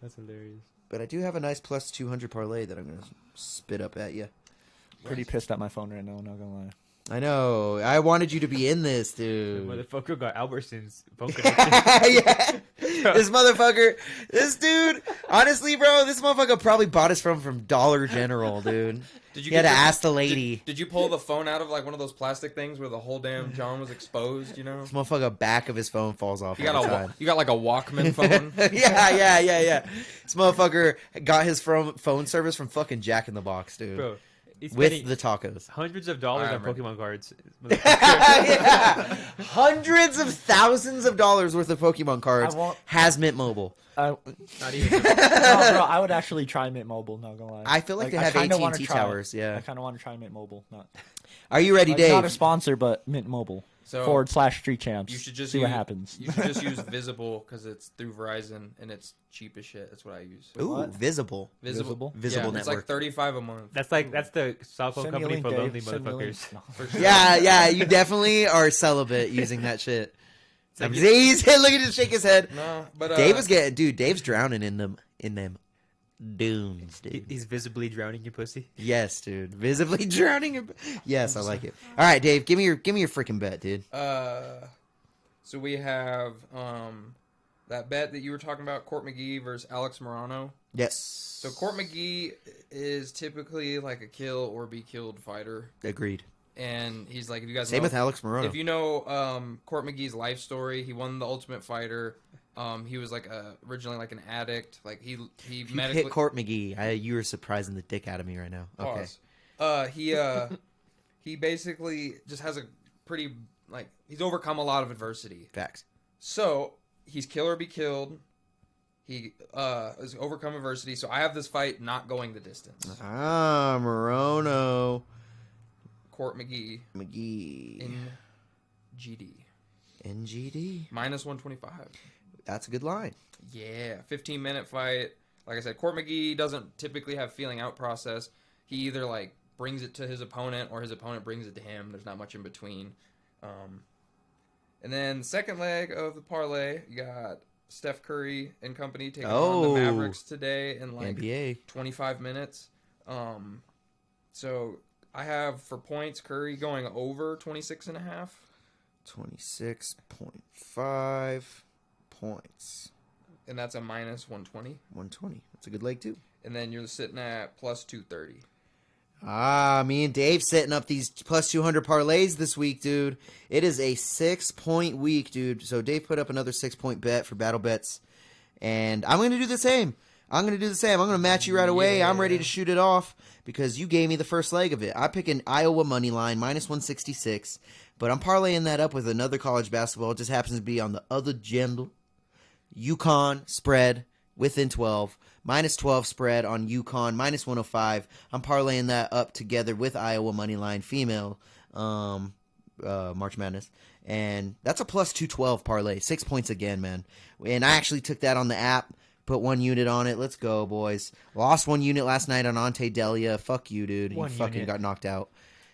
That's hilarious. But I do have a nice plus 200 parlay that I'm going to spit up at you. Pretty pissed at my phone right now, not gonna lie. I know. I wanted you to be in this, The dude. motherfucker got Albertson's phone connection. Yeah. This dude, honestly, bro, this motherfucker probably bought us from Dollar General, dude. Did you He had to get your- ask the lady. Did you pull the phone out of like one of those plastic things where the whole damn John was exposed? You know. This motherfucker back of his phone falls off You all got the a time. you got like a Walkman phone. yeah. This motherfucker got his phone service from fucking Jack in the Box, dude. Bro, he's with spending the tacos. hundreds of dollars I on remember. Pokemon cards. Yeah. Hundreds of thousands of dollars worth of Pokemon cards I want- has Mint Mobile. Not even. No, bro, I would actually try Mint Mobile, not gonna lie. I feel like they have kinda wanna AT&T try it. towers, yeah. I kind of want to try Mint Mobile. Not, Are you ready, like, Dave? not a sponsor, but Mint Mobile. So /Street Champs. you should just see use, what happens. You should just use Visible because it's through Verizon and it's cheap as shit. That's what I use. Ooh, What? Visible. Visible? Visible yeah, It's like network. $35 a month. That's the cell phone Send me a company link, for Dave. lonely Send me a link. motherfuckers. No. For sure. Yeah, you definitely are celibate using that shit. Look at him shake his head. No, but Dave is getting, dude. Dave's drowning in them dunes, dude. He's visibly drowning in pussy. Yes, dude. Visibly drowning. Yes, I like it. All right, Dave. Give me your freaking bet, dude. So we have that bet that you were talking about, Court McGee versus Alex Morano. Yes. So Court McGee is typically like a kill or be killed fighter, Agreed. and he's like, if you guys Same know, with Alex Morano. if you know Court McGee's life story, he won the Ultimate Fighter. He was like originally like an addict. Like he If you medically hit Court McGee, you were surprising the dick out of me right now. Okay. Pause. He basically just has a pretty like he's overcome a lot of adversity. Facts. So he's kill or be killed. He has overcome adversity. So I have this fight not going the distance. Morono. Court McGee McGee. in GD NGD. minus 125. That's a good line. Yeah, 15-minute fight. Like I said, Court McGee doesn't typically have feeling out process. He either like brings it to his opponent or his opponent brings it to him. There's not much in between. And then second leg of the parlay, you got Steph Curry and company taking on the Mavericks today in like NBA. 25 minutes. So I have for points Curry going over 26.5. 26.5 points. And that's a minus 120. 120. That's a good leg, too. And then you're sitting at plus 230. Me and Dave setting up these plus 200 parlays this week, dude. It is a 6-point week, dude. So Dave put up another 6-point bet for Battle Bets. And I'm going to do the same. I'm going to match you right away. Yeah. I'm ready to shoot it off because you gave me the first leg of it. I pick an Iowa money line, minus 166. But I'm parlaying that up with another college basketball. It just happens to be on the other gender. UConn spread within 12. Minus 12 spread on UConn, minus 105. I'm parlaying that up together with Iowa Moneyline female March Madness. And that's a plus 212 parlay. 6 points again, man. And I actually took that on the app, put 1 unit on it. Let's go, boys. Lost 1 unit last night on Ante Delia. Fuck you, dude. He fucking got knocked out.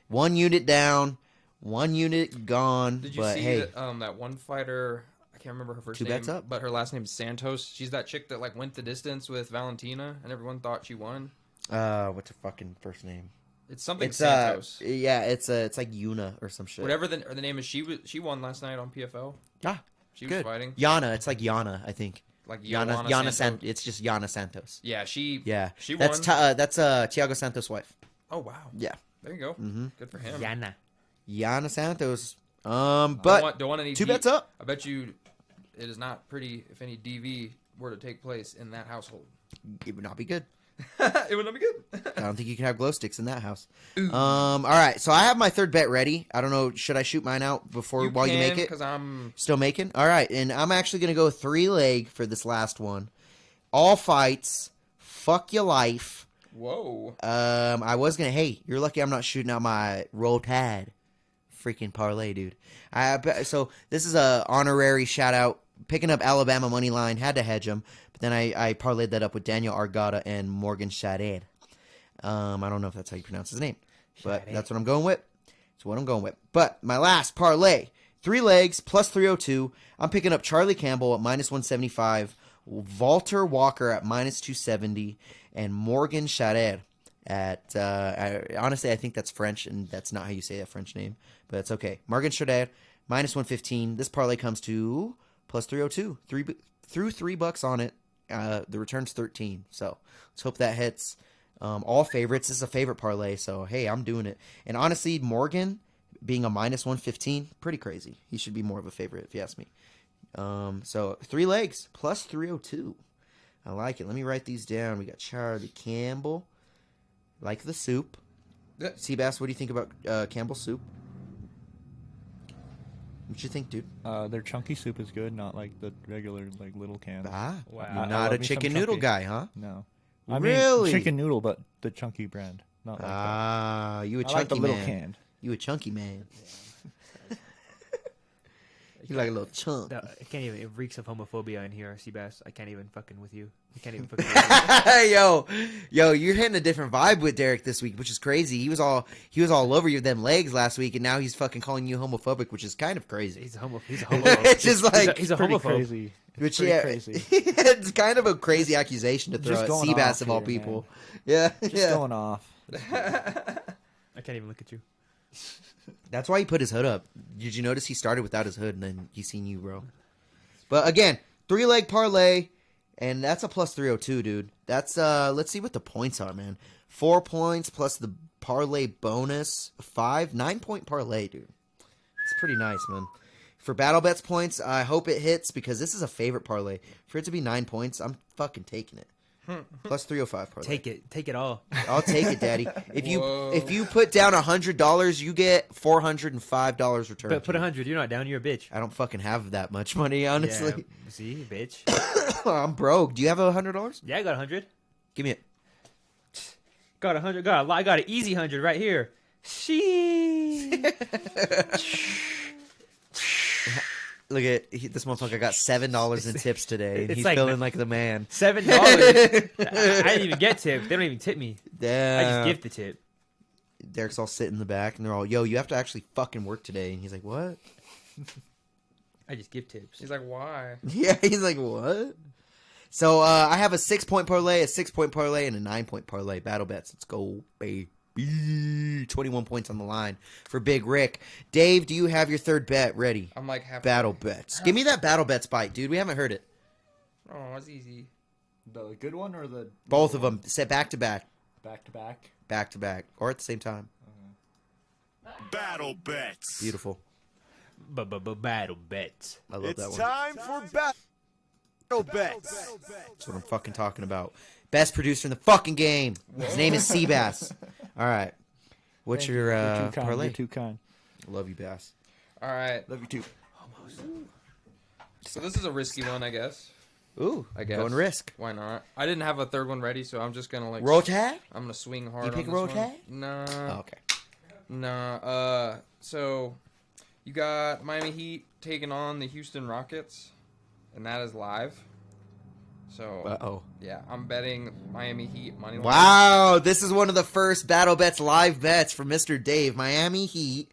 1 unit down, 1 unit gone. Did you but see hey, that one fighter? I can't remember her first 2 name, bets up. but her last name's Santos. She's that chick that like went the distance with Valentina, and everyone thought she won. what's her fucking first name? It's something It's Santos. yeah, it's like Yuna or some shit. Whatever the name is, she won last night on PFL. Yeah, She was good. fighting Yana, it's like Yana, I think. like Yana Santos. It's just Yana Santos. Yeah, she Yeah, she that's won. that's Thiago Santos' wife. Oh wow, Yeah, there you go. Mm-hmm. Good for him. Yana. Yana Santos. Don't But want any 2 bets up. I bet you it is not pretty if any DV were to take place in that household. It would not be good. It would not be good. I don't think you can have glow sticks in that house. All right, so I have my third bet ready. I don't know. Should I shoot mine out while you make it? Because I'm Still making? All right, and I'm actually going to go 3-leg for this last one. All fights. Fuck your life. whoa. I was going to, hey, you're lucky I'm not shooting out my Roll Tide freaking parlay, dude. So this is a honorary shout out. Picking up Alabama money line, had to hedge them, but then I parlayed that up with Daniel Argata and Morgan Shaddad. I don't know if that's how you pronounce his name, but that's what I'm going with. That's what I'm going with. But my last parlay, 3 legs plus 302. I'm picking up Charlie Campbell at minus 175, Walter Walker at minus 270, and Morgan Shaddad at honestly I think that's French and that's not how you say that French name, but it's okay. Morgan Shaddad minus 115. This parlay comes to plus 302. Threw $3 on it. The return's 13. So let's hope that hits. All favorites. This is a favorite parlay. So hey, I'm doing it. And honestly, Morgan being a minus 115, pretty crazy. He should be more of a favorite if you ask me. So 3 legs plus 302. I like it. Let me write these down. We got Charlie Campbell. Like the soup. Seabass, what do you think about Campbell's soup? What you think, dude? Their chunky soup is good, not like the regular like little cans. Wow. Wow. You're I not love a me some chicken noodle chunky. guy, huh? No, Really? chicken noodle, but the chunky brand, not like You a that. chunky I like the little man. can. You a chunky man. You like a little chunk. No, I can't even. It reeks of homophobia in here, Seabass. I can't even fucking with you. I can't even fucking with you. yo, you're hitting a different vibe with Deryk this week, which is crazy. He was all over you with them legs last week, and now he's fucking calling you homophobic, which is kind of crazy. He's a homophobe. It's just like he's a Pretty homophobe. crazy. which Pretty crazy. it's kind of a crazy accusation to throw Just at going Seabass off of all here, people. Yeah, Just yeah. going off. I can't even look at you. That's why he put his hood up. Did you notice he started without his hood, and then he seen you, bro? But again, 3-leg parlay, and that's a plus 302, dude. That's let's see what the points are, man. 4 points plus the parlay bonus, 9-point parlay, dude. It's pretty nice, man. For battle bets points, I hope it hits because this is a favorite parlay. For it to be 9 points, I'm fucking taking it. Plus 305 parlay. Take it all. I'll take it, Daddy. Whoa. If you put down $100, you get $405 return. But put 100. You're not down. You're a bitch. I don't fucking have that much money, honestly. Yeah, see, bitch. I'm broke. Do you have $100? Yeah, I got 100. Give me it. Got 100. I got an easy 100 right here. She. Look at this motherfucker got $7 in tips today, and It's he's like feeling like the man. $7. I didn't even get tipped. They don't even tip me. I Damn. just give the tip. Deryk's all sitting in the back, and they're all, "Yo, you have to actually fucking work today." And he's like, "What?" I just give tips. He's like, why? Yeah, he's like, "What?" So I have a 6-point parlay, a 6-point parlay, and a 9-point parlay. Battle bets. Let's go, baby. 21 points on the line for Big Rick. Dave, do you have your third bet ready? I'm like half. Battle bets. Give me that battle bets bite, dude. We haven't heard it. Oh, it's easy. The good one or the Both of them. Set back to back. back to back? Back to back. Or at the same time. Battle bets. Beautiful. Battle bets. I love that It's one. time for battle bets. That's what I'm fucking talking about. Best producer in the fucking game. His name is Seabass. All right. What's Thank your you. You're too kind. parlay? You're too kind. Love you, Bass. All right. Love you too. So this is a risky one, I guess. Ooh, I guess. going risk. Why not? I didn't have a third one ready, so I'm just gonna like. Roll tag? I'm gonna swing hard. You pick on roll this one. tag? Nah. Oh, okay. Nah. So you got Miami Heat taking on the Houston Rockets, and that is live. So Uh-oh. yeah, I'm betting Miami Heat money line. Wow, this is one of the first Battle Bets live bets from Mr. Dave. Miami Heat.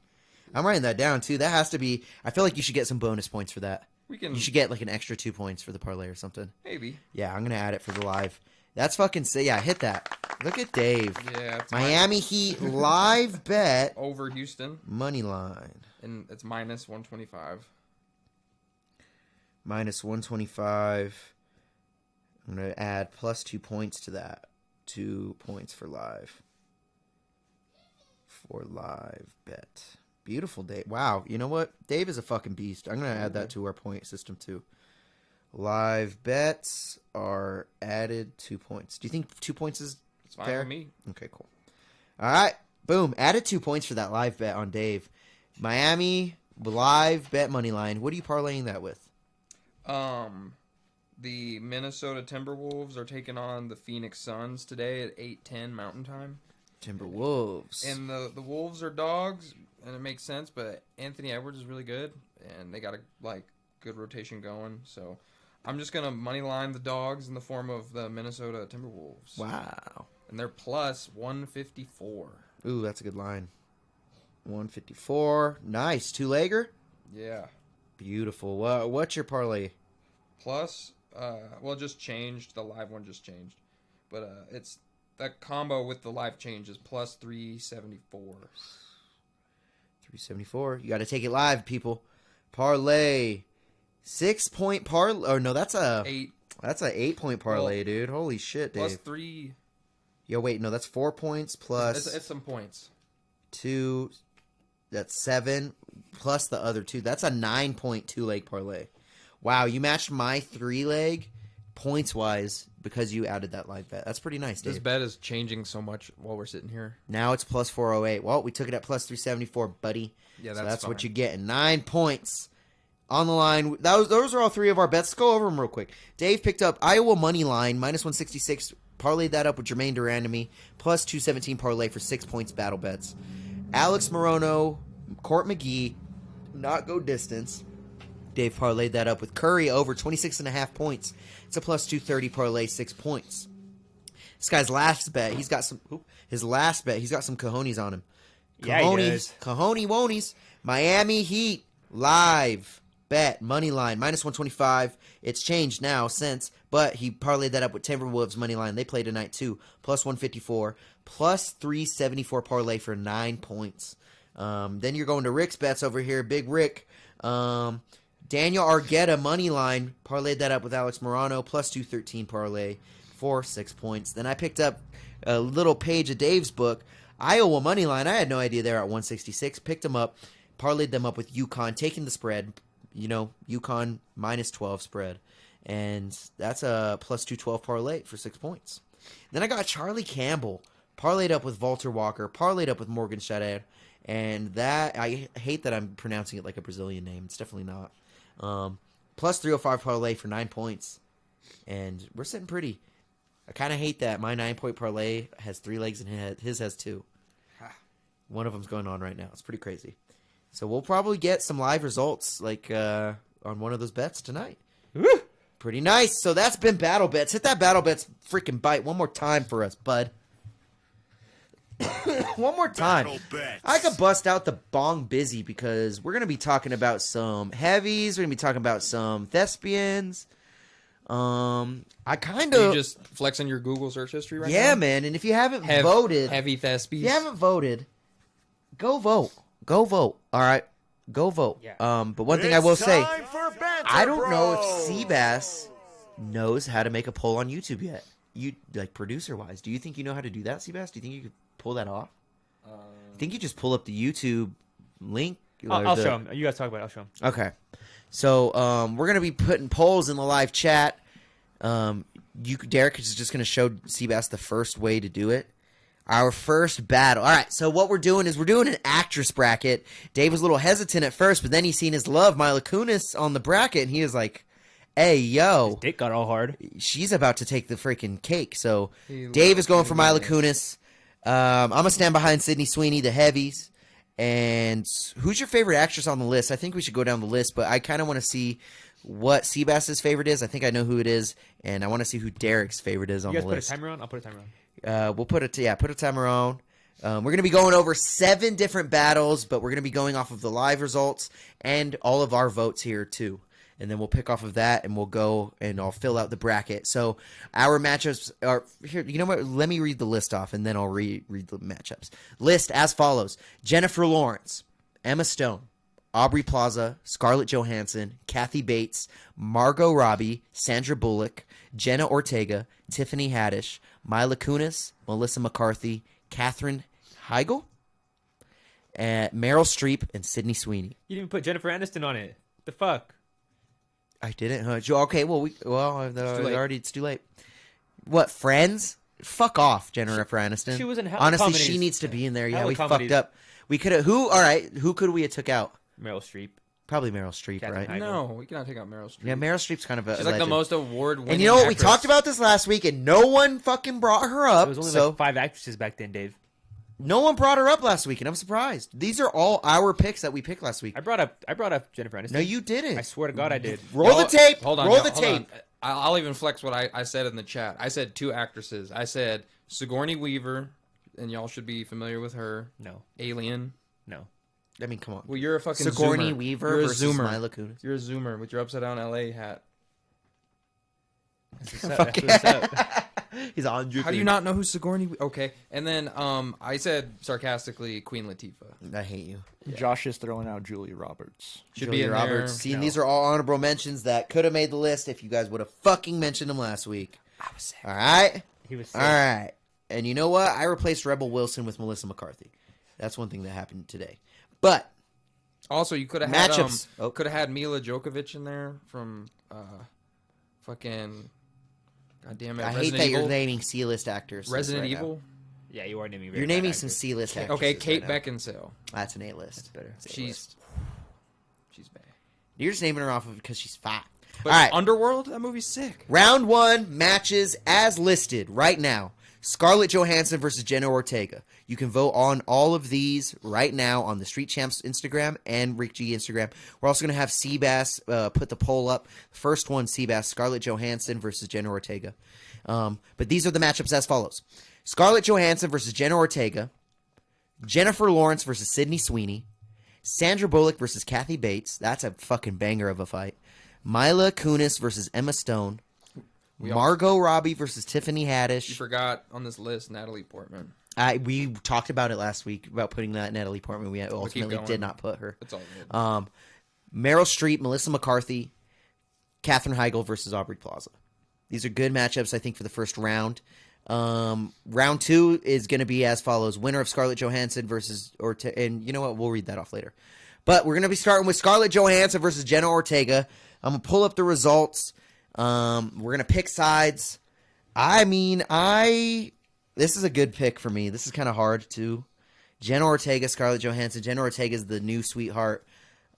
I'm writing that down, too. That has to be... I feel like you should get some bonus points for that. We can You should get like an extra 2 points for the parlay or something. maybe. Yeah, I'm going to add it for the live. That's fucking... Yeah, hit that. Look at Dave. Yeah, it's Miami Heat live bet. over Houston, Money line. and it's minus 125. Minus 125. I'm going to add plus 2 points to that. 2 points for live. For live bet. Beautiful, Dave. Wow. You know what? Dave is a fucking beast. I'm going to add that to our point system, too. Live bets are added 2 points. Do you think 2 points is It's fine fair? with me. Okay, cool. All right. Boom. Added 2 points for that live bet on Dave. Miami live bet money line. What are you parlaying that with? The Minnesota Timberwolves are taking on the Phoenix Suns today at 8:10 Mountain Time. Timberwolves. And the Wolves are dogs, and it makes sense, but Anthony Edwards is really good, and they got a good rotation going. So I'm just gonna money line the dogs in the form of the Minnesota Timberwolves. Wow. And they're plus 154. Ooh, that's a good line. 154. Nice. 2-legger? Yeah. Beautiful. What's your parlay? Plus, well, it just changed. The live one just changed, but it's that combo with the live change is plus 374. 374. You got to take it live, people. Parlay. 6-point parlay. Oh, no, that's a 8 8-point parlay, Well, dude. Holy shit, Dave. plus 3. Yo, wait, no, that's 4 points plus It's some points. 2. That's 7 plus the other 2. That's a 9-point 2-leg parlay. Wow, you matched my 3-leg points-wise because you added that live bet. That's pretty nice, Dave. This bet is changing so much while we're sitting here. Now it's plus 408. Well, we took it at plus 374, buddy. Yeah, So that's that's what fine. you're getting. 9 points on the line. Those are all 3 of our bets. Let's go over them real quick. Dave picked up Iowa money line, minus 166. Parlayed that up with Jermaine Durand to me. Plus 217 parlay for 6 points battle bets. Alex Morono, Court McGee, not go distance. Dave parlayed that up with Curry over 26.5 points. It's a plus 230 parlay, 6 points. This guy's last bet, he's got some cojones on him. Yeah, he does. Cojones wonies. Miami Heat live bet money line minus 125. It's changed now since, but he parlayed that up with Timberwolves money line. They play tonight too. Plus 154, plus 374 parlay for 9 points. Then you're going to Rick's bets over here. Big Rick. Daniel Argueta money line parlayed that up with Alex Morano plus 213 parlay for 6 points. Then I picked up a little page of Dave's book. Iowa money line. I had no idea they're at 166. Picked them up, parlayed them up with UConn, taking the spread. UConn minus 12 spread. And that's a plus 212 parlay for 6 points. Then I got Charlie Campbell, parlayed up with Walter Walker, parlayed up with Morgan Shader. And that, I hate that I'm pronouncing it like a Brazilian name. It's definitely not. Plus 305 parlay for 9 points. And we're sitting pretty. I kind of hate that my 9-point parlay has 3 legs and his has 2. One of them's going on right now. It's pretty crazy. So we'll probably get some live results like on one of those bets tonight. Woo! Pretty nice. So that's been Battle Bets. Hit that Battle Bets freaking bite one more time for us, bud. One more time. Battle bets. I could bust out the bong busy because we're going to be talking about some heavies. We're going to be talking about some thespians. I kind You of just flexing your Google search history right now? yeah, man. And if you haven't voted, Heavy if thespies. you haven't voted, go vote. Go vote. All right, go vote. Yeah. But one thing I will It's say, time for Banter I don't know if Bros. Seabass knows how to make a poll on YouTube yet. You like producer wise, do you think you know how to do that, Seabass? Do you think you could pull that off? I think you just pull up the YouTube link. I'll show him. You guys talk about it. I'll show him. Okay. So we're gonna be putting polls in the live chat. Deryk is just gonna show Seabass the first way to do it. Our first battle. All right. So what we're doing is we're doing an actress bracket. Dave was a little hesitant at first, but then he seen his love, Mila Kunis, on the bracket, and he was like, "Hey, yo, Dick got all hard. she's about to take the freaking cake." So He Dave loves is going for Mila Kunis. Kunis. I'm gonna stand behind Sydney Sweeney, the heavies. And who's your favorite actress on the list? I think we should go down the list, but I kind of want to see what Seabass's favorite is. I think I know who it is, and I want to see who Deryk's favorite is on You the guys put list. a timer on? I'll put a timer on. We'll put a timer on. We're going to be going over 7 different battles, but we're going to be going off of the live results and all of our votes here too. And then we'll pick off of that, and we'll go and I'll fill out the bracket. So our matchups are here. You know what? Let me read the list off, and then I'll read the matchups. List as follows: Jennifer Lawrence, Emma Stone, Aubrey Plaza, Scarlett Johansson, Kathy Bates, Margot Robbie, Sandra Bullock, Jenna Ortega, Tiffany Haddish, Mila Kunis, Melissa McCarthy, Katherine Heigl, Meryl Streep, and Sydney Sweeney. You didn't even put Jennifer Aniston on it. The fuck? I didn't. Huh? Okay, well, it's too late. What, Friends? Fuck off, Jennifer Aniston. she was in hella Honestly, comedies. she needs to be in there. Yeah, Hella we comedies. fucked up. We could have. Who? All right, who could we have took out? Meryl Streep. Probably Meryl Streep, Katherine right? Heigl. No, we cannot take out Meryl Streep. Yeah, Meryl Streep's kind of a She's like the legend. most award-winning. And you know what? We actress. talked about this last week, and no one fucking brought her up. There was only So like 5 actresses back then, Dave. no one brought her up last week, and I'm surprised. These are all our picks that we picked last week. I brought up Jennifer Aniston. No, you didn't. I swear to God, I did. Roll the Y'all- tape. Hold on. Roll y'all- the hold tape. on. I'll even flex what I said in the chat. I said 2 actresses. I said Sigourney Weaver, and y'all should be familiar with her. No, Alien. no. I mean, come on. Well, you're a fucking Sigourney zoomer. Weaver You're a versus zoomer. Mila Kunis. You're a zoomer with your upside down LA hat. That's what's up. He's on. How do you not know who Sigourney? Okay, and then I said sarcastically Queen Latifah. I hate you. Josh is throwing out Julia Roberts. Should Julia be in Roberts. there. See, No. these are all honorable mentions that could have made the list if you guys would have fucking mentioned them last week. I was sick. All right. He was All sick. right. And you know what? I replaced Rebel Wilson with Melissa McCarthy. That's one thing that happened today. But Also, you could have had Matchups. Oh. could have had Mila Djokovic in there from fucking God damn it. I hate Resident that Evil. you're naming C-list actors. Resident right now. Evil. Yeah, you are naming. Very You're bad naming actors. some C-list actors. Okay, Kate right now. Beckinsale. That's an A-list. Better. It's She's A-list. bad. You're just naming her off of because she's fat. But All right. Underworld, that movie's sick. Round 1 matches as listed right now. Scarlett Johansson versus Jenna Ortega. You can vote on all of these right now on the Street Champs Instagram and Rick G Instagram. We're also going to have Seabass put the poll up. First one, Seabass, Scarlett Johansson versus Jenna Ortega. But these are the matchups as follows. Scarlett Johansson versus Jenna Ortega. Jennifer Lawrence versus Sydney Sweeney. Sandra Bullock versus Kathy Bates. That's a fucking banger of a fight. Mila Kunis versus Emma Stone. Margot Robbie versus Tiffany Haddish. You forgot on this list Natalie Portman. We talked about it last week about putting that Natalie Portman. We ultimately did not put her. It's all good. Meryl Streep, Melissa McCarthy, Katherine Heigl versus Aubrey Plaza. These are good matchups, I think, for the first round. Round 2 is going to be as follows. Winner of Scarlett Johansson versus Ortega. And you know what? We'll read that off later. But we're going to be starting with Scarlett Johansson versus Jenna Ortega. I'm going to pull up the results. We're going to pick sides. This is a good pick for me. This is kind of hard, too. Jenna Ortega, Scarlett Johansson. Jenna Ortega is the new sweetheart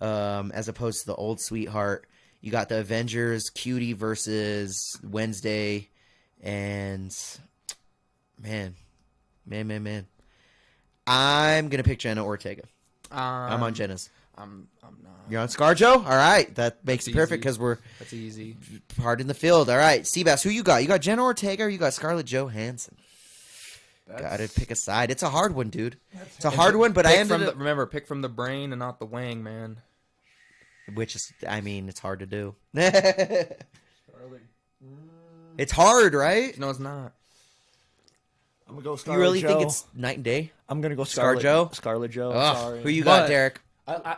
as opposed to the old sweetheart. You got the Avengers, Cutie versus Wednesday, and man. I'm going to pick Jenna Ortega. I'm on Jenna's. I'm not. You're on ScarJo? All right. That makes That's it perfect easy. because That's easy. we're hard in the field. All right. Seabass, who you got? You got Jenna Ortega or you got Scarlett Johansson? Gotta pick a side. It's a hard one, dude. It's a hard one, but I ended up... Remember, pick from the brain and not the wang, man. Which is, it's hard to do. It's hard, right? No, it's not. I'm gonna go You Scarlett really Joe. think it's night and day? I'm gonna go Scarjo? Scarlett. Scarlett Joe. Ugh, Sorry. who you got, But- Deryk?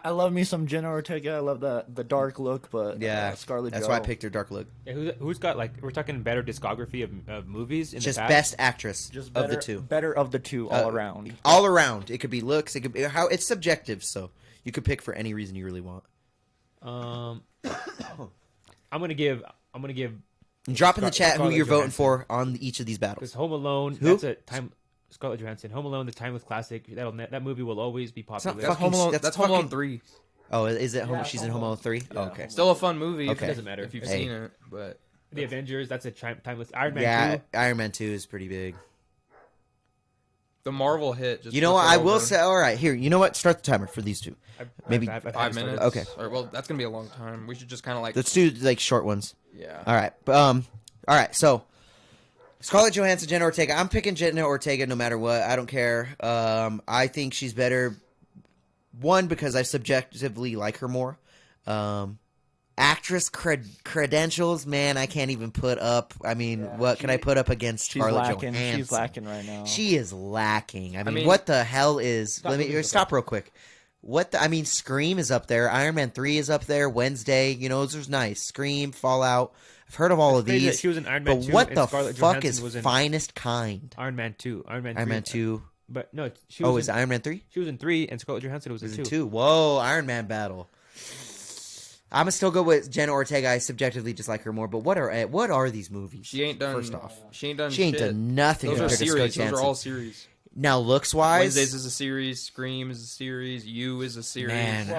I love me some Jenna Ortega. I love the dark look, but Yeah, Scarlett that's Joe. why I picked her dark look. Yeah, who's got like we're talking better discography of movies in Just the past? best actress Just better, of the two. Better of the two all around. All around. It could be looks. It could be how it's subjective, so you could pick for any reason you really want. I'm gonna give And drop in the chat who Scarlett you're voting Johansson. for on each of these battles. because Home Alone. Who? That's a time. Scarlett Johansson. Home Alone, the timeless classic. That movie will always be not popular. That's Home Alone. that's That's Home Alone fucking- 3. Oh, is it? She's in Home Alone 3? Oh, okay. Still a fun movie. Okay. It doesn't matter. if you've Hey. seen it, but The Avengers. That's a timeless. Iron Man Yeah, 2. Iron Man 2 is pretty big. the Marvel hit. Just You know puts what? it I will over. say, all right, here. You know what? Start the timer for these two. Maybe I've 5 minutes. Okay. Or, well, that's gonna be a long time. We should just kind of like. Let's do like short ones. Yeah. All right. All right. So Scarlett Johansson, Jenna Ortega. I'm picking Jenna Ortega no matter what. I don't care. I think she's better. One, because I subjectively like her more. Actress credentials, man, I can't even put up. I mean, what can I put up against She's Scarlett lacking. Johansson? She's lacking right now. She is lacking. I mean, mean- what the hell is? Stop moving so Stop real quick. Scream is up there. Iron Man 3 is up there. Wednesday, those are nice. Scream, Fallout. I've heard of all of Crazy that these. she was in Iron Man But 2 what and the Scarlett fuck Johansson is was in finest kind? Iron Man 2. Iron Man 3. Iron Man 2. But no, she was Oh, is it Iron Man 3? She was in 3, and Scarlett Johansson was Is in it 2. 2? Whoa, Iron Man battle. I'm gonna still go with Jenna Ortega. I subjectively just like her more. But what are these movies? She ain't done. First off, she ain't done. she ain't shit. done nothing Those are compared to series. Scarlett Those are Johansson. all series. Now, looks wise, Wednesdays is a series. Scream is a series. You is a series. Man.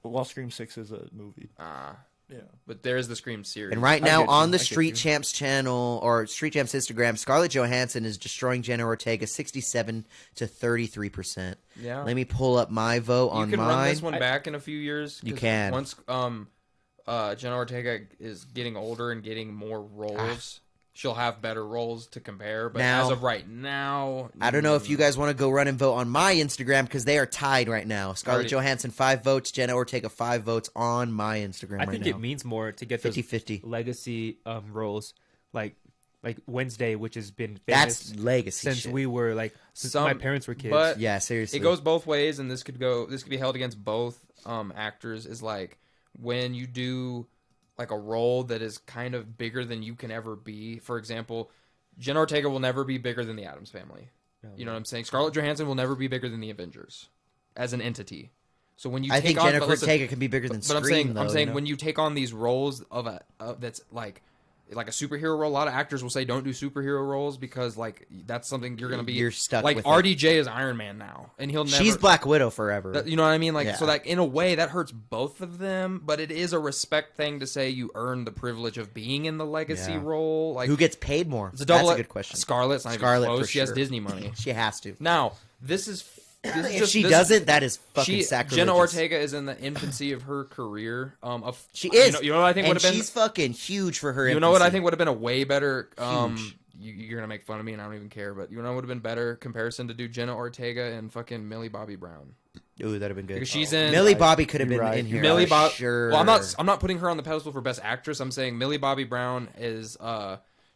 While Scream 6 is a movie. Yeah. But there's the Scream series. and right I now get on you, the I get Street you. Champs channel or Street Champs Instagram, Scarlett Johansson is destroying Jenna Ortega 67 to 33%. Yeah. Let me pull up my vote You on can run mine. this one back in a few years. You 'cause can. Once Jenna Ortega is getting older and getting more roles, she'll have better roles to compare. But Now- as of right now, I don't know if you guys want to go run and vote on my Instagram because they are tied right now. Scarlett Already- Johansson 5 votes, Jenna Ortega 5 votes on my Instagram I right think now. it means more to get those 50-50. legacy roles like Wednesday, which has been That's famous legacy since shit. we were since Some- my parents were kids. but- Yeah, seriously. it goes both ways, and this could be held against both actors. Is like when you do like a role that is kind of bigger than you can ever be. For example, Jenna Ortega will never be bigger than the Addams Family. You know what I'm saying? Scarlett Johansson will never be bigger than the Avengers as an entity. So when you I take think on, Jennifer but listen, Ortega can be bigger than but Scream, I'm saying though. I'm saying when you take on these roles of that's like like a superhero role. A lot of actors will say don't do superhero roles because like that's something you're gonna be. You're stuck like with RDJ is Iron Man now, and he'll never. She's Black Widow forever. You know what I mean? Like Yeah. so, like in a way that hurts both of them, but it is a respect thing to say you earned the privilege of being in the legacy Yeah. role. Like Who gets paid more? it's a double. That's a good question. Scarlett's not Scarlett, even for close. She has sure. Disney money. She has to. Now this is If just, she this doesn't, that is fucking sacrilegious. Jenna Ortega is in the infancy of her career. She is. You know what I think would and have been. she's fucking huge for her. You know what I infancy. think would have been a way better. Huge. You're gonna make fun of me, and I don't even care. But you know what would have been better comparison to do Jenna Ortega and fucking Millie Bobby Brown. Ooh, that'd have been good. Because she's in Millie Bobby could have You're been right. in here. Millie for Bobby. sure. Well, I'm not putting her on the pedestal for best actress. I'm saying Millie Bobby Brown is.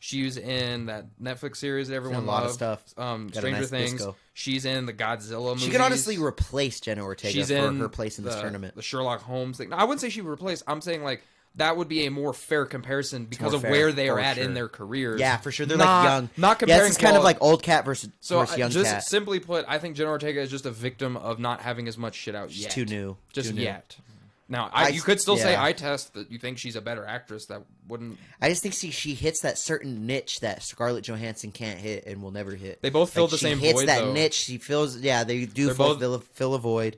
She was in that Netflix series that everyone in a lot of loved. stuff. Got a Stranger nice Things. disco. She's in the Godzilla movies. She could honestly replace Jenna Ortega She's for in her place in this the tournament. The Sherlock Holmes thing. No, I wouldn't say she would replace. I'm saying like that would be a more fair comparison because more of fair, where they are for at sure. in their careers. Yeah, for sure. They're Not- like young. Not Yeah, comparing. this is kind of quality. like old cat versus young just cat. simply put, I think Jenna Ortega is just a victim of not having as much shit out She's yet. too new. Just Too new. yet. Now, I- you could still say yeah. I test that you think she's a better actress. That wouldn't. I just think she hits that certain niche that Scarlett Johansson can't hit and will never hit. They both fill Like, the same She hits void, that though. niche. She fills. Yeah, they do They're fill a void.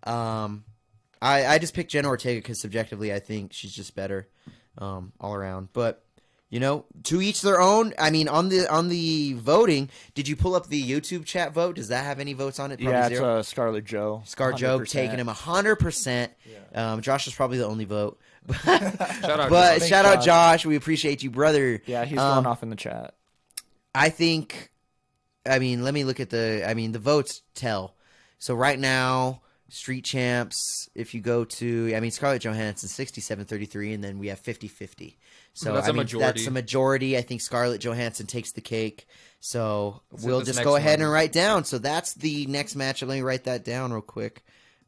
I just picked Jenna Ortega because subjectively I think she's just better all around. But you know, to each their own. I mean, on the voting, did you pull up the YouTube chat vote? Does that have any votes on it? Probably Yeah, zero. it's Scarlet Joe. Scar Joe 100%. taking him 100%. Josh is probably the only vote. Shout out. But Thanks, shout out Josh. Josh. We appreciate you, brother. Yeah, he's going off in the chat. I think. I mean, let me look at the votes tell. So right now, Street Champs. If you go to, Scarlett Johansson 67-33, and then we have 50-50. So That's a majority. That's a majority. I think Scarlett Johansson takes the cake. So we'll this just next go ahead one. and write down. So that's the next matchup. Let me write that down real quick.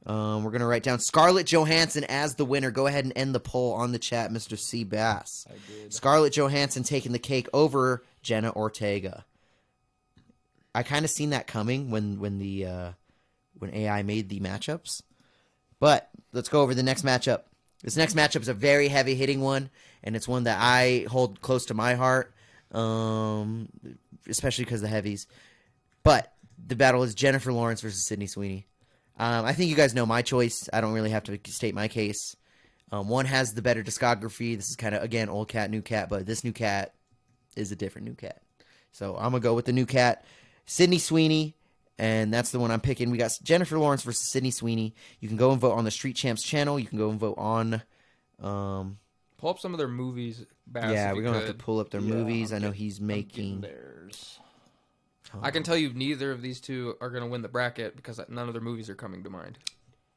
We're going to write down Scarlett Johansson as the winner. Go ahead and end the poll on the chat, Mr. C. Bass. I did. Scarlett Johansson taking the cake over Jenna Ortega. I kind of seen that coming when AI made the matchups. But let's go over the next matchup. This next matchup is a very heavy hitting one, and it's one that I hold close to my heart, especially because of the heavies. But the battle is Jennifer Lawrence versus Sydney Sweeney. I think you guys know my choice. I don't really have to state my case. One has the better discography. This is kind of, again, old cat, new cat, but this new cat is a different new cat. So I'm going to go with the new cat, Sydney Sweeney, and that's the one I'm picking. We got Jennifer Lawrence versus Sydney Sweeney. You can go and vote on the Street Champs channel. You can go and vote on... Pull up some of their movies. Bass, yeah, if we're you going to have could. to pull up their movies. I know he's making... Theirs. I can tell you neither of these two are going to win the bracket because none of their movies are coming to mind.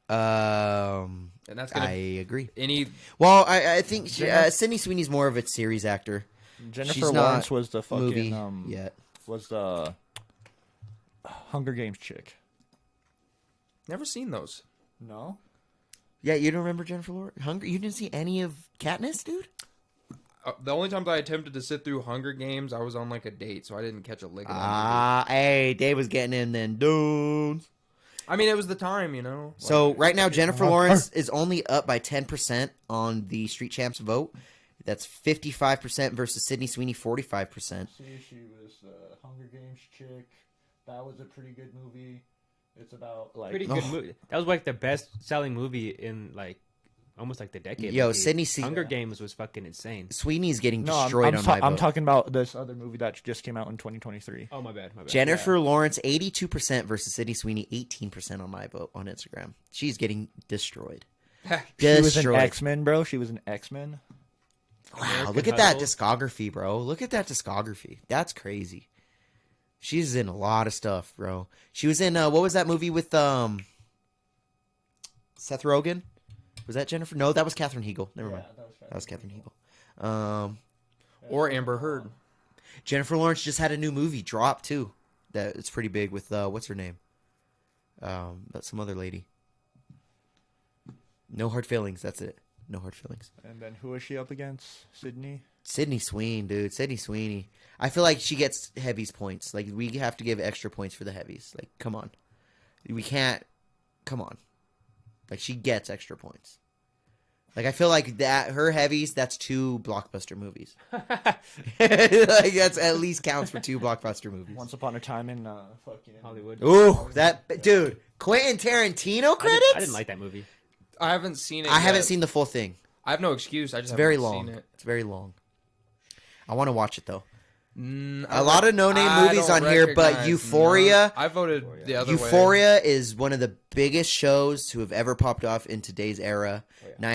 And that's going I to agree. any. Well, I think Sydney Sweeney's more of a series actor. Jennifer She's Lawrence not was the movie fucking yet. was the Hunger Games chick. Never seen those. No. Yeah, you don't remember Jennifer Lawrence? You didn't see any of Katniss, dude? The only time that I attempted to sit through Hunger Games, I was on like a date, so I didn't catch a lick of that movie. Hey, Dave was getting in then, dude. I mean, it was the time, you know. So right now, Jennifer Lawrence is only up by 10% on the Street Champs vote. That's 55% versus Sydney Sweeney, 45%. See, she was the Hunger Games chick. That was a pretty good movie. It's about like Pretty good movie. That was like the best selling movie in like almost like the decade. Yo, maybe. Sydney Hunger Games was fucking insane. Sweeney's getting no, destroyed on my vote. I'm talking about this other movie that just came out in 2023. Oh my bad. Jennifer Lawrence, 82% versus Sydney Sweeney, 18% on my vote on Instagram. She's getting destroyed. She was an Destroyed. X-Men, bro. She was an X-Men. Wow, American look at that Hustle. discography, bro. Look at that discography. That's crazy. She's in a lot of stuff, bro. She was in what was that movie with Seth Rogen? Was that Jennifer? No, that was Katherine Heigl. Never mind. That was Katherine Heigl. Or Amber Heard. Jennifer Lawrence just had a new movie drop too. That it's pretty big with what's her name? That's some other lady. No Hard Feelings. That's it. No Hard Feelings. And then who is she up against? Sydney. Sydney Sweeney, dude. Sydney Sweeney. I feel like she gets heavies points. Like, we have to give extra points for the heavies. Like, come on. We can't. Come on. Like, she gets extra points. Like I feel like that her heavies. That's 2 blockbuster movies. Like that's at least counts for 2 blockbuster movies. Once Upon a Time in fucking Hollywood. Ooh, that dude, Quentin Tarantino credits. I didn't like that movie. I haven't seen it. I haven't yet. seen the full thing. I have no excuse. I just It's haven't very seen long. it. It's very long. I want to watch it though. A A lot of no-name movies on here, but Euphoria. I voted the other way. Euphoria is one of the biggest shows to have ever popped off in today's era.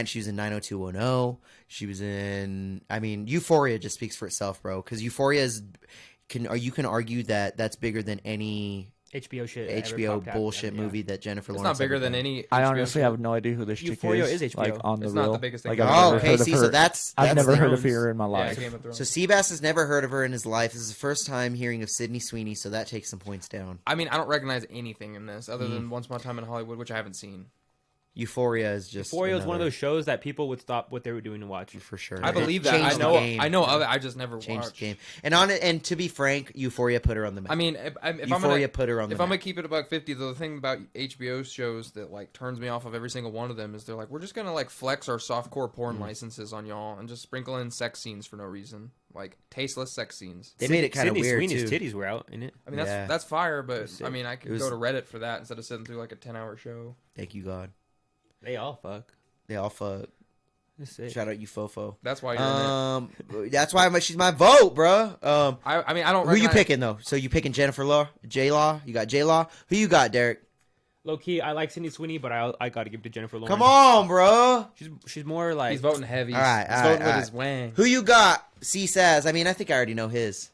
She was in 90210. She was in. I mean, Euphoria just speaks for itself, bro. Because Euphoria is. You can argue that that's bigger than any HBO shit. ever HBO popped out. bullshit Yeah. movie that Jennifer It's Lawrence. not bigger ever than done. any. I HBO honestly show. have no idea who this chick Euphoria is. is HBO. Like on the It's real. not the biggest thing Like, I've I've ever Oh, never okay. heard of See, her. so that's I've never heard of Thrones. her in my Yeah, life. Game of Thrones. So Seabass has never heard of her in his life. This is the first time hearing of Sydney Sweeney, so that takes some points down. I mean, I don't recognize anything in this other than Once Upon a Time in Hollywood, which I haven't seen. Euphoria is just. Euphoria is one of another- those shows that people would stop what they were doing to watch. for sure. I It believe that. changed the game. I know of it. I just never Changed watched. the game. And on it, and to be frank, Euphoria put her on the map. I mean, if I'm Euphoria gonna put her on the if I'm map. gonna keep it about 50, the thing about HBO shows that like turns me off of every single one of them is they're like, we're just gonna like flex our softcore porn licenses on y'all and just sprinkle in sex scenes for no reason, like tasteless sex scenes. They made it kind of Sydney weird Sweeney's too. titties were out in it. I mean, Yeah. that's fire, but That's sick. I mean, I It could was- go to Reddit for that instead of sitting through like a 10-hour show. Thank you, God. They all fuck. They all fuck. That's sick. Shout out you, Fofo. That's why you're in it. That's why she's my vote, bro. I mean, I don't. Who you recognize- picking though? So you picking Jennifer Law, J Law? You got J Law. Who you got, Deryk? Low key, I like Sydney Sweeney, but I got to give it to Jennifer Lawrence. Come on, bro. She's more like He's voting heavy. All right, He's all voting right, with all his wang. Who you got? C says. I mean, I think I already know his.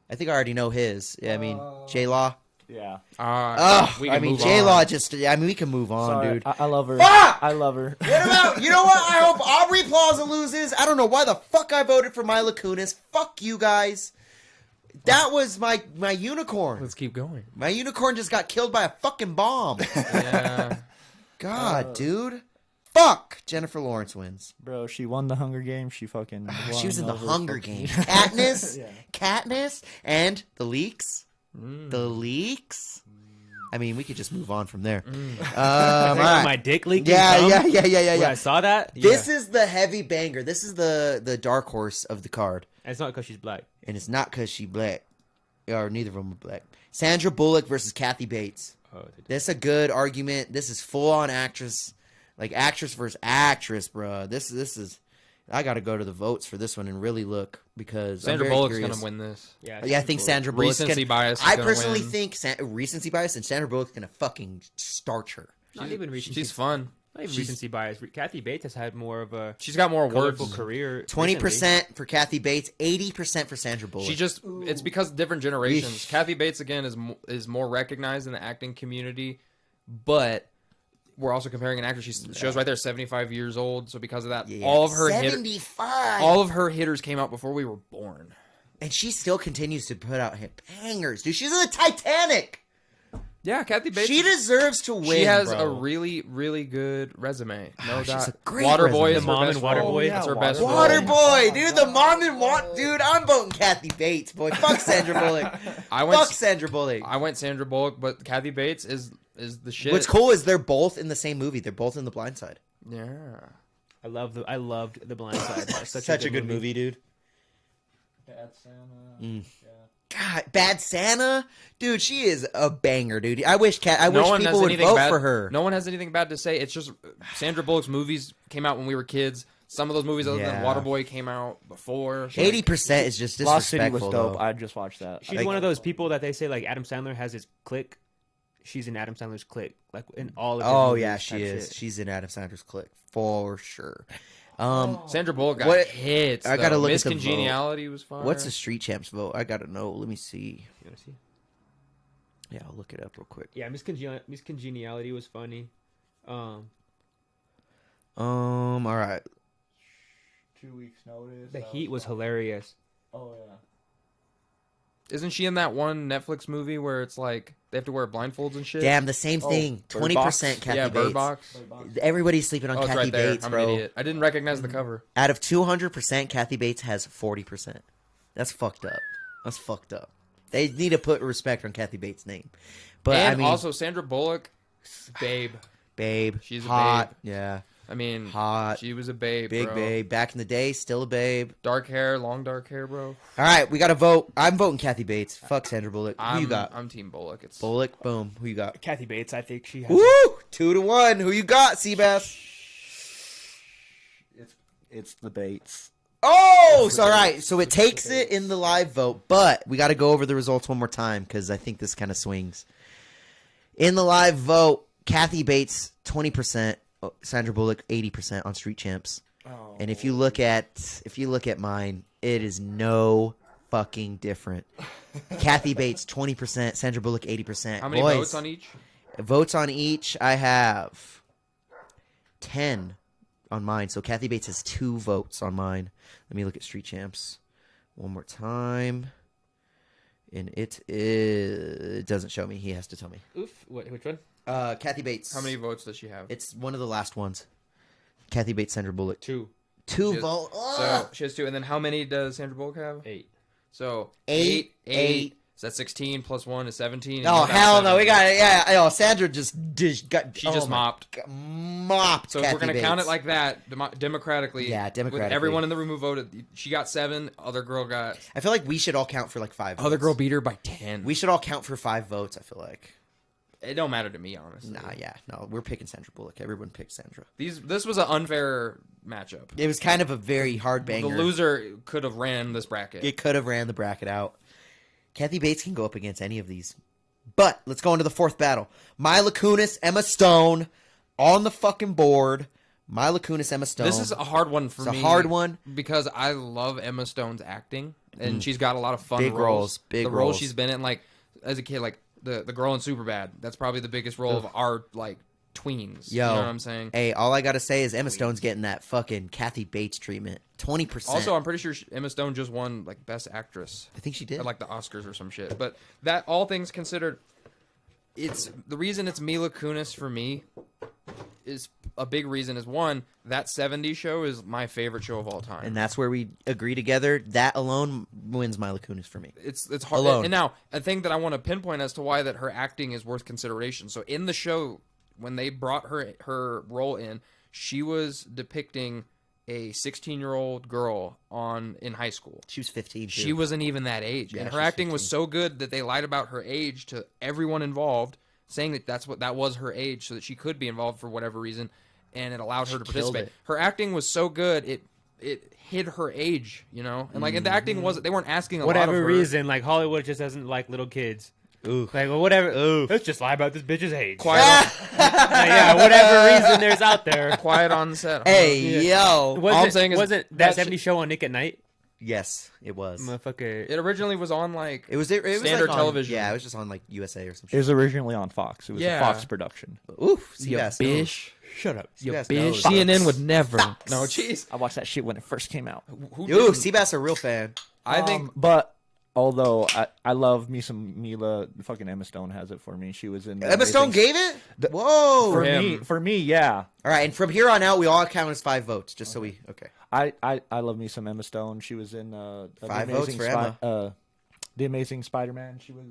I think I already know his. Yeah, I mean, J Law. Yeah. Oh, we I can mean, move J on. Law just. I mean, we can move on, Sorry, dude. I love her. Fuck! I love her. What about, you know what? I hope Aubrey Plaza loses. I don't know why the fuck I voted for Mila Kunis. Fuck you guys. That was my unicorn. Let's keep going. My unicorn just got killed by a fucking bomb. Yeah. God, dude. Fuck. Jennifer Lawrence wins. Bro, she won the Hunger Games. She fucking She was in the over Hunger fucking- Games. Katniss. Yeah. Katniss. And the leaks. The leaks. I mean, we could just move on from there. All right. my dick leaking. Yeah. When I saw that. This is the heavy banger. This is the dark horse of the card. And it's not because she's black. And it's not because she black. Or neither of them are black. Sandra Bullock versus Kathy Bates. Oh, This is a good argument. This is full on actress. Like actress versus actress, bro. This is. I got to go to the votes for this one and really look because I'm Sandra very Bullock's curious. gonna win this. Yeah, I think Sandra Bullock's Recency gonna, bias is I gonna personally win. think recency bias and Sandra Bullock's gonna fucking starch her. Not even recency. She's fun. Not even she's- recency bias. Kathy Bates has had more of a She's got more colorful words. career. 20% for Kathy Bates, 80% for Sandra Bullock. She just it's because different generations. Kathy Bates again is more recognized in the acting community, but we're also comparing an actress. She shows right there 75 years old, so because of that, Yeah, all of her 75. all of her hitters came out before we were born. And she still continues to put out hit bangers, dude. She's in the Titanic. Yeah, Kathy Bates. She deserves to win. She has bro. a really, really good resume. No she's doubt. a great Waterboy resume. is her Mom best and Waterboy. role. Oh, That's yeah, her best Waterboy. role. Waterboy, dude. The mom and dude. I'm voting Kathy Bates, boy. Fuck Sandra Bullock. Fuck Sandra Bullock. I went Sandra Bullock, but Kathy Bates is the shit. What's cool is they're both in the same movie. They're both in The Blind Side. Yeah. I loved The Blind Side. That's Such a good movie, dude. Bad Santa. God, Bad Santa, dude. She is a banger, dude. I wish No wish one has people would anything vote bad for her. No one has anything bad to say. It's just Sandra Bullock's movies came out when we were kids. Some of those movies, other than Yeah. Waterboy, came out before. 80% is just Lost City was disrespectful. dope. Though. I just watched that. She's one of those people that they say like Adam Sandler has his clique. She's in Adam Sandler's clique, like in all of. His Oh movies yeah, type she is. shit. She's in Adam Sandler's clique for sure. Sandra Bullock got What- hits. I gotta though. look Miss at the vote. Congeniality was fun. What's the Street Champs vote? I gotta know. Let me see. You wanna see? Yeah, I'll look it up real quick. Yeah, Miss Congeniality was funny. All right. 2 weeks notice. The Heat was hilarious. Oh yeah. Isn't she in that one Netflix movie where it's like they have to wear blindfolds and shit? Damn, the same thing. Bird 20% Box? Kathy yeah, Bates. Bird Box. Everybody's sleeping on Oh, it's Kathy right there. Bates, I'm bro. an idiot. I didn't recognize the cover. Out of 200%, Kathy Bates has 40%. That's fucked up. That's fucked up. They need to put respect on Kathy Bates' name. But And I mean, also Sandra Bullock, babe. babe, she's a hot. babe. Yeah. I mean, Hot. she was a babe, Big bro. babe. Back in the day, still a babe. Dark hair, long dark hair, bro. All right, we got to vote. I'm voting Kathy Bates. Fuck Sandra Bullock. Who you got? I'm Team Bullock. It's Bullock. Boom. Who you got? Kathy Bates, I think she has. Woo! 2-1. Who you got, Seabass? It's the Bates. Oh, so all right. So it takes it in the live vote, but we got to go over the results one more time because I think this kind of swings. In the live vote, Kathy Bates 20%, Sandra Bullock 80% on Street Champs. Oh. And if you look at mine, it is no fucking different. Kathy Bates 20%, Sandra Bullock 80%. how many Boys, votes on each? Votes on each, I have 10 on mine. So Kathy Bates has 2 votes on mine. Let me look at Street Champs one more time. And it doesn't show me. He has to tell me. Oof. Which one? Kathy Bates. How many votes does she have? It's one of the last ones. Kathy Bates, Sandra Bullock. 2. 2 She- votes. So she has 2, and then how many does Sandra Bullock have? 8. So Eight. Is that 16 plus 1 is 17? and Oh, you got hell no. 7. We got it. Yeah. Oh, Sandra just got. She just mopped. Mopped. So if Kathy we're gonna Bates. count it like that, democratically, Yeah, democratically. with everyone in the room who voted, she got 7. Other girl got. I feel like we should all count for like 5 votes. Other girl beat her by 10. We should all count for 5 votes, I feel like. It don't matter to me, honestly. Nah, yeah. No, we're picking Sandra Bullock. Everyone picked Sandra. This was an unfair matchup. It was kind of a very hard banger. The loser could have ran this bracket. It could have ran the bracket out. Kathy Bates can go up against any of these. But let's go into the 4th battle. Mila Kunis, Emma Stone on the fucking board. Mila Kunis, Emma Stone. This is a hard one for It's a me. hard one. because I love Emma Stone's acting, and she's got a lot of fun Big roles, big the roles. roles she's been in, like as a kid, like the girl in Superbad. That's probably the biggest role of our like tweens. Yo, You know what I'm saying? Hey, all I gotta say is Emma Stone's getting that fucking Kathy Bates treatment. 20%. Also, I'm pretty sure Emma Stone just won like Best Actress I think she did. at like the Oscars or some shit. But that, all things considered, it's the reason it's Mila Kunis for me is a big reason is one, that 70s show is my favorite show of all time. And that's where we agree together. That alone wins Mila Kunis for me. It's hard. Alone. And now a thing that I want to pinpoint as to why that her acting is worth consideration. So in the show, when they brought her role in, she was depicting a 16-year-old girl in high school. She was 15. Too. She wasn't even that age, Yeah, and she her was acting was 15. so good that they lied about her age to everyone involved, saying that that was her age, so that she could be involved for whatever reason, and it allowed her to killed participate. it. Her acting was so good, it hid her age, you know, and like and the acting wasn't. They weren't asking a lot of Whatever her. reason, like Hollywood just doesn't like little kids. Ooh. Like, well, whatever. Oof. Let's just lie about this bitch's age. Quiet, on, Yeah, whatever reason there's out there. quiet on set. Hey, yo. All I'm saying is wasn't that that 70s show on Nick at Night? Yes, it was. Motherfucker. It originally was on like It was standard like on- television. Yeah, it was just on like USA or some It shit. was originally on Fox. It was Yeah. a Fox production. Oof, You Seabass bitch. Shut up. Seabass Bitch. knows. CNN would never. No, jeez. I watched that shit when it first came out. Who Ooh, didn't? Seabass a real fan. I think But although I love me some Mila, fucking Emma Stone has it for me. She was in Emma Stone gave it? Whoa. For for him. me, yeah. All right, and from here on out, we all count as 5 votes, just so we... Okay. I love me some Emma Stone. She was in 5 votes for Emma. The Amazing Spider-Man. She was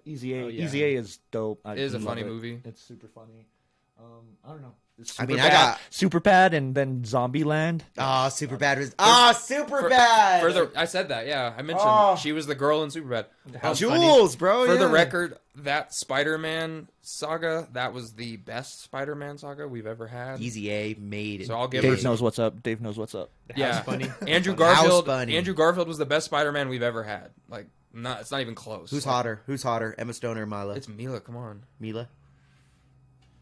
Easy A. Oh, yeah. Easy A is dope. It is a love funny it. movie. It's super funny. I don't know. It's I mean, Superbad- I got... Superbad and then Zombieland. Oh, Superbad was... Oh, Superbad! I said that, yeah. I mentioned Oh. she was the girl in Superbad. Jules, bro. For the yeah. record, that Spider-Man saga, that was the best Spider-Man saga we've ever had. Easy A made it. So I'll give Dave her knows what's up. Dave knows what's up. yeah. funny. Andrew House Garfield. Bunny. Andrew Garfield was the best Spider-Man we've ever had. Like, it's not even close. Who's Like, hotter? Who's hotter? Emma Stone or Mila? It's Mila. Come on. Mila?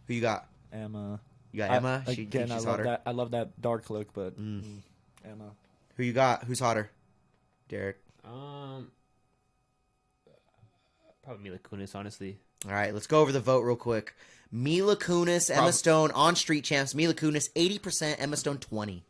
Who you got? Emma. You got Emma? I, She again, thinks I she's love hotter? that. I love that dark look, but Emma. Who you got? Who's hotter? Deryk. Probably Mila Kunis, honestly. All right, let's go over the vote real quick. Mila Kunis, Emma Stone on Street Champs. Mila Kunis, 80%. Emma Stone, 20%.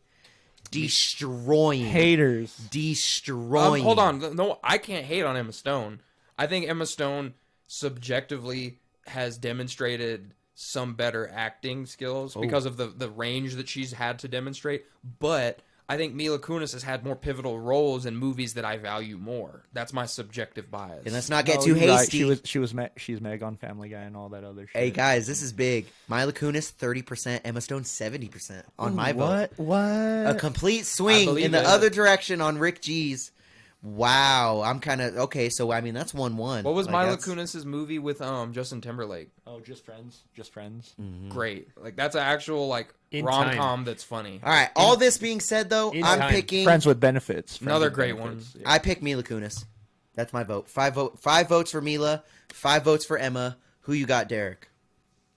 Destroying. Haters. Destroying. Hold on. No, I can't hate on Emma Stone. I think Emma Stone subjectively has demonstrated some better acting skills because of the range that she's had to demonstrate. But I think Mila Kunis has had more pivotal roles in movies that I value more. That's my subjective bias. And let's not get No, too you're right. hasty. She's Meg on Family Guy and all that other shit. Hey guys, this is big. Mila Kunis 30%, Emma Stone 70% on my vote. What? A complete I swing believe in the it. other direction on Rick G's. Wow, I'm kind of okay. So I mean, that's 1-1. What was Like, Mila that's- Kunis's movie with Justin Timberlake? Oh, Just Friends. Just Friends. Great. Like that's an actual like In rom-com Time. that's funny. All right. All this being said, though, In I'm time. picking. Friends with Benefits. Friends Another with great Benefits. Yeah. I pick Mila Kunis. That's my vote. Five votes for Mila. 5 votes for Emma. Who you got, Deryk?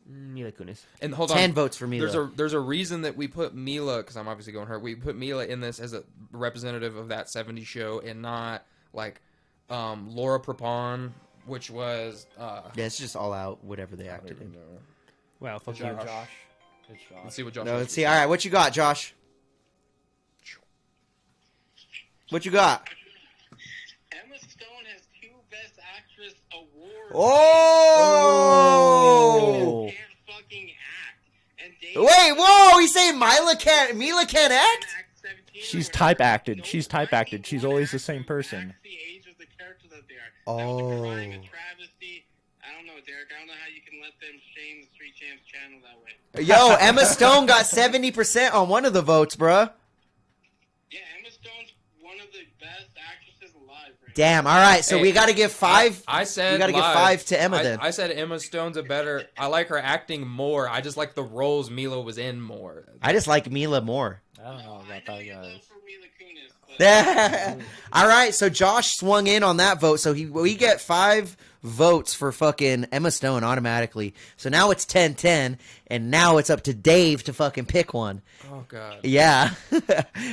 Mila Kunis. And hold 10 on. votes for Mila. There's a reason that we put Mila, because I'm obviously going her. We put Mila in this as a representative of that '70s show, and not like Laura Prepon, which was Yeah, it's just all out. Whatever they acted in. Wow, fuck you, Josh. Josh. It's Josh. Let's see what Josh. No, has let's to see. say. All right, what you got, Josh? What you got? Emma Stone has 2 Best Actress awards. Oh! Can't fucking act. And Dave Wait, whoa! He's saying Mila can't act? She's type acted. She's type acted. She's always the same person. The age of the character that they are. Oh. That was a crime, a travesty. I don't know, Deryk. I don't know how you can let them shame the Street Champs channel that way. Yo, Emma Stone got 70% on one of the votes, bruh. Yeah, Emma Stone's one of the best actresses alive. Right Damn. All right, so Hey, we got to give 5. I said we got to give live. 5 to Emma then. I said Emma Stone's a better. I like her acting more. I just like the roles Mila was in more. I just like Mila more. I don't know I about know that, you vote guys. for Mila Kunis, but All right, so Josh swung in on that vote, so we get 5 votes for fucking Emma Stone automatically. So now it's 10-10, and now it's up to Dave to fucking pick one. Oh god. Yeah.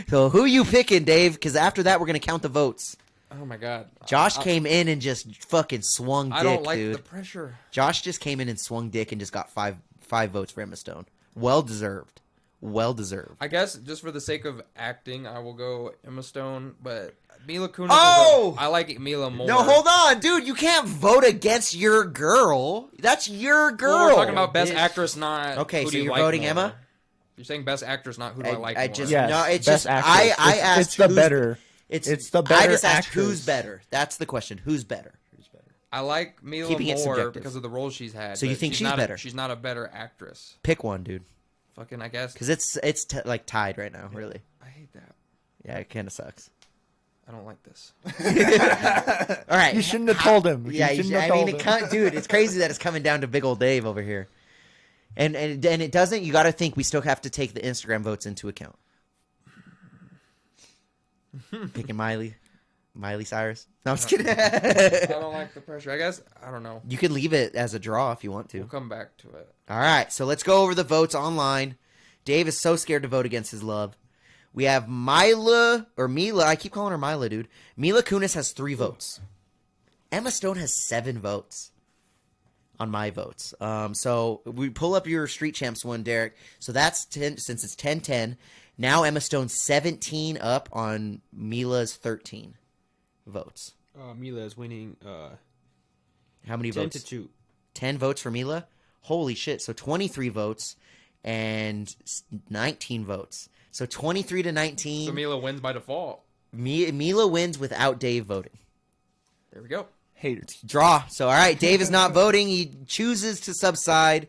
So who you picking, Dave? Because after that, we're gonna count the votes. Oh my god. Josh came in and just fucking swung dick, I don't like dude. the pressure. Josh just came in and swung dick and just got five votes for Emma Stone. Well deserved. Well deserved. I guess just for the sake of acting, I will go Emma Stone, but Mila Kunis. Oh! I like Mila more. No, hold on, dude. You can't vote against your girl. That's your girl. Well, we're talking about best bitch. actress, not. Okay, who so do you you're like voting more. Emma? You're saying best actress, not who do I like I more. just Yes, no. It's best just actress. I It's- asked. it's the who's better. It's the I better just asked actress. who's better. That's the question. Who's better? I like Mila Keeping it more subjective. because of the roles she's had. So you but think she's not better? She's not a better actress. Pick one, dude. Fucking, I guess. Because it's like tied right now. Really. I hate that. Yeah, it kind of sucks. I don't like this. All right. You shouldn't have told him. Yeah, you shouldn't I have mean, told it him. can't, dude. It's crazy that it's coming down to big old Dave over here, and it doesn't. You got to think we still have to take the Instagram votes into account. Picking Miley Cyrus. No, I'm just kidding. I don't like the pressure. I guess I don't know. You can leave it as a draw if you want We'll to. come back to it. All right, so let's go over the votes online. Dave is so scared to vote against his love. We have Mila. I keep calling her Mila, dude. Mila Kunis has 3 votes. Emma Stone has 7 votes on my votes. So we pull up your Street Champs one, Deryk. So that's 10, since it's 10-10. Now Emma Stone's 17 up on Mila's 13 votes. Mila is winning How many 10 votes? to 2. 10 votes for Mila? Holy shit. So 23 votes and 19 votes. So 23 to 19. So Mila wins by default. Mila wins without Dave voting. There we go. Haters. Draw. So, all right, Dave is not voting. He chooses to subside.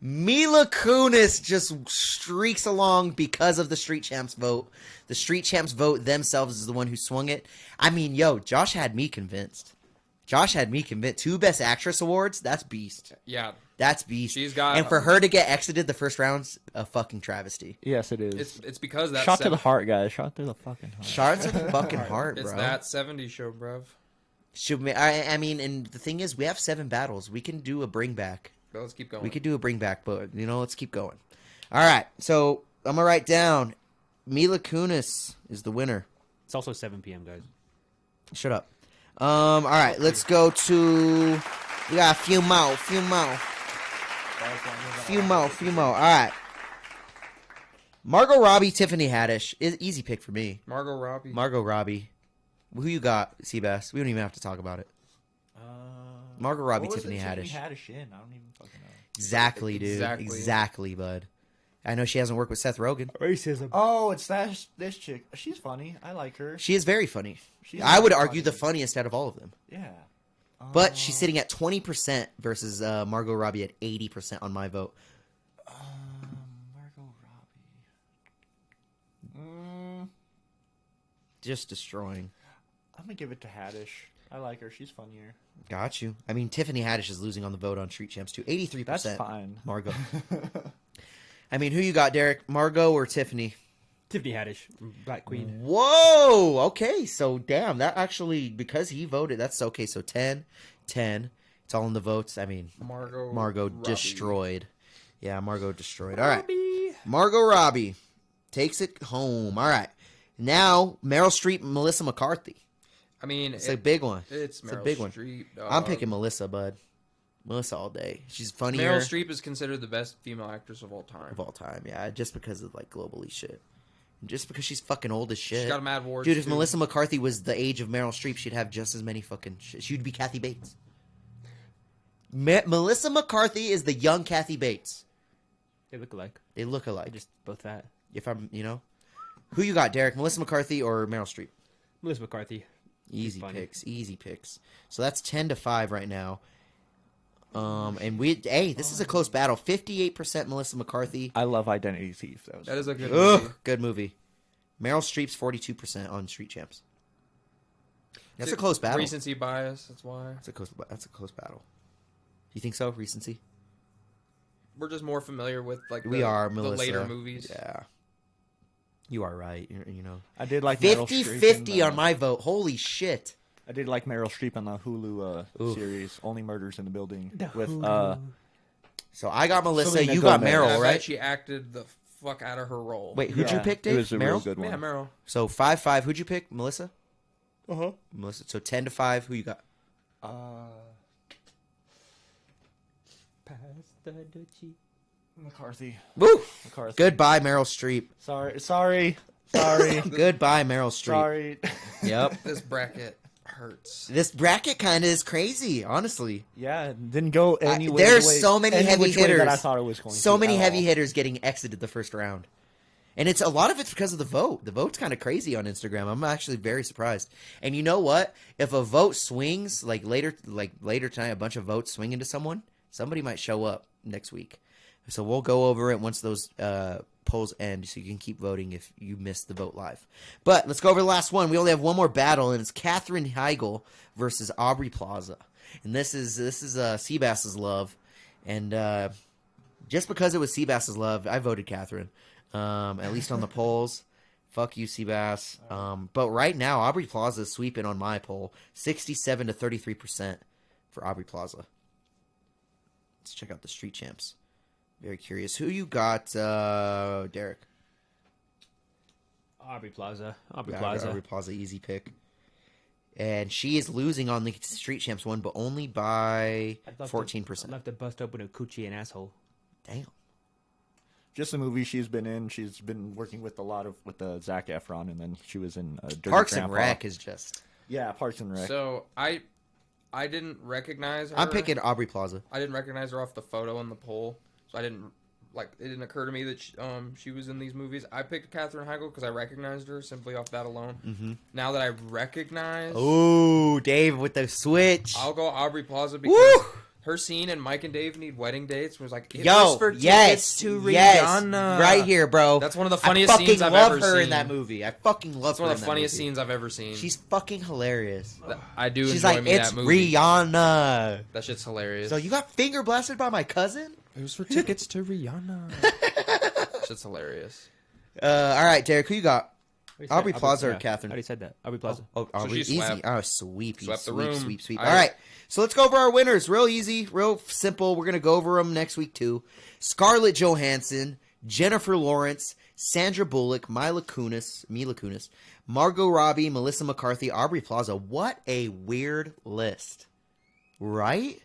Mila Kunis just streaks along because of the Street Champs vote. The Street Champs vote themselves is the one who swung it. I mean, yo, Josh had me convinced. 2 Best Actress awards. That's beast. Yeah. That's beast. She's got- and for her to get exited the first round's a fucking travesty. Yes, it is. It's because that Shot to the heart, guys. Shot to the fucking heart. Shards of the fucking heart, It's bro. that '70s show, bruv. I mean, and the thing is, we have 7 battles. We can do a bring back. But let's keep going. We could do a bring back, but let's keep going. All right, so I'm gonna write down Mila Kunis is the winner. It's also 7 p.m., guys. Shut up. All right, let's go to. We got a few more. All right. Margot Robbie, Tiffany Haddish. Easy pick for me. Margot Robbie. Margot Robbie. Who you got, Seabass? We don't even have to talk about it. Margot Robbie, What was Tiffany it Haddish. Haddish in? I don't even fucking know. Exactly, dude. Exactly. Exactly, bud. I know she hasn't worked with Seth Rogen. Racism. Oh, it's this chick. She's funny. I like her. She is very funny. She's I would very argue the funny. funniest out of all of them. Yeah. But she's sitting at 20% versus Margot Robbie at 80% on my vote. Margot Robbie. Just destroying. I'm gonna give it to Haddish. I like her. She's funnier. Got you. I mean, Tiffany Haddish is losing on the vote on Street Champs too. 83%. That's fine. Margot. I mean, who you got, Deryk? Margot or Tiffany? Tiffany Haddish, Black Queen. Whoa! Okay, so damn, that actually, because he voted, that's okay. So 10, 10. It's all in the votes. I mean, Margot Robbie. destroyed. Yeah, Margot destroyed. All right. Margot Robbie takes it home. All right. Now, Meryl Streep, Melissa McCarthy. I mean, It's a big one. It's a Meryl big one. Streep. I'm picking Melissa, bud. Melissa all day. She's funnier. Meryl Streep is considered the best female actress of all time. Of all time, yeah. Just because of, like, globally shit. And just because she's fucking old as shit. She's got a mad awards, Dude, if too. Melissa McCarthy was the age of Meryl Streep, she'd have just as many fucking shit. She'd be Kathy Bates. Melissa McCarthy is the young Kathy Bates. They look alike. They look alike. Just both fat. If I'm, Who you got, Deryk? Melissa McCarthy or Meryl Streep? Melissa McCarthy. Easy funny. picks. Easy picks. So that's 10-5 right now. And this is a close battle. 58% Melissa McCarthy. I love Identity Thief. That is a good movie. Ugh, good movie. Meryl Streep's 42% on Street Champs. That's a close battle. Recency bias, that's why. That's a close battle. You think so? Recency? We're just more familiar with like We are, the Melissa. later movies. Yeah. You are right. I did like Meryl 50-50 Streep on my vote. Holy shit. I did like Meryl Streep on the Hulu Oof. series, Only Murders in the Building. With So I got Melissa. Selena You got Gomez. Meryl, I bet right? she acted the fuck out of her role. Wait, who'd you pick, Dave? It was a Meryl? real good one. Yeah, Meryl. So 5-5. Who'd you pick? Melissa? Uh-huh. Melissa. So 10-5. Who you got? McCarthy. Woo! McCarthy. Goodbye, Meryl Streep. Sorry. Goodbye, Meryl Streep. Sorry. Yep. This bracket hurts. This bracket kind of is crazy, honestly. Yeah, it didn't go any way. There's so many heavy which way hitters. that I thought it was going. So to many at heavy all. hitters getting exited the first round. And a lot of it's because of the vote. The vote's kind of crazy on Instagram. I'm actually very surprised. And you know what? If a vote swings, like later tonight, a bunch of votes swing into someone, somebody might show up next week. So we'll go over it once those polls end, so you can keep voting if you missed the vote live. But let's go over the last one. We only have one more battle, and it's Katherine Heigl versus Aubrey Plaza. And this is Seabass's love. And just because it was Seabass's love, I voted Katherine. At least on the polls. Fuck you, Seabass. But right now, Aubrey Plaza is sweeping on my poll. 67 to 33% for Aubrey Plaza. Let's check out the Street Champs. Very curious. Who you got, Deryk? Aubrey Plaza. Aubrey Plaza, easy pick. And she is losing on the Street Champs one, but only by 14%. I'd love to bust open a coochie and asshole. Damn. Just the movie she's been in. She's been working with Zac Efron, and then she was in Dirty Parks Grandpa. and Rec is just... Yeah, Parks and Rec. So I didn't recognize her. I'm picking Aubrey Plaza. I didn't recognize her off the photo in the poll, so it didn't occur to me that she was in these movies. I picked Katherine Heigl because I recognized her simply off that alone. Mm-hmm. Now that I recognize, Ooh, Dave with the switch. I'll go Aubrey Plaza because Woo! her scene in Mike and Dave Need Wedding Dates was like, it Yo, was for yes, tickets to yes, Rihanna. right here, bro. That's one of the funniest I fucking scenes I've love ever her seen. in that movie. I fucking love That's her one in of the that funniest movie. scenes I've ever seen. She's fucking hilarious. I do She's enjoy like, me it's that movie. Rihanna. That shit's hilarious. So you got finger blasted by my cousin? It was for tickets to Rihanna. Shit's hilarious. All right, Deryk, who you got? Aubrey Plaza or yeah, Katherine? I already said that. Aubrey Plaza. Oh, Aubrey, she easy. swept. Oh, sweep, Swept the sweep, room. sweep, sweep. I- All right, so let's go over our winners. Real easy, real simple. We're going to go over them next week, too. Scarlett Johansson, Jennifer Lawrence, Sandra Bullock, Mila Kunis, Margot Robbie, Melissa McCarthy, Aubrey Plaza. What a weird list. Right?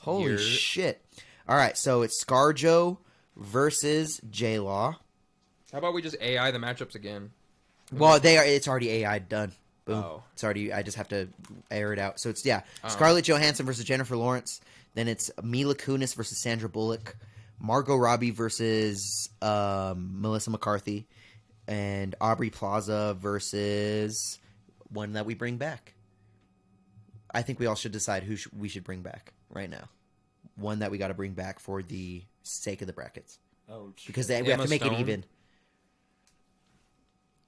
Holy Weird. shit. All right, so it's ScarJo versus J-Law. How about we just AI the matchups again? Well, it's already AI done. Boom. Oh. It's already. I just have to air it out. So it's Scarlett Johansson versus Jennifer Lawrence. Then it's Mila Kunis versus Sandra Bullock. Margot Robbie versus Melissa McCarthy, and Aubrey Plaza versus one that we bring back. I think we all should decide who we should bring back right now. One that we got to bring back for the sake of the brackets. Oh, because we have to make it even.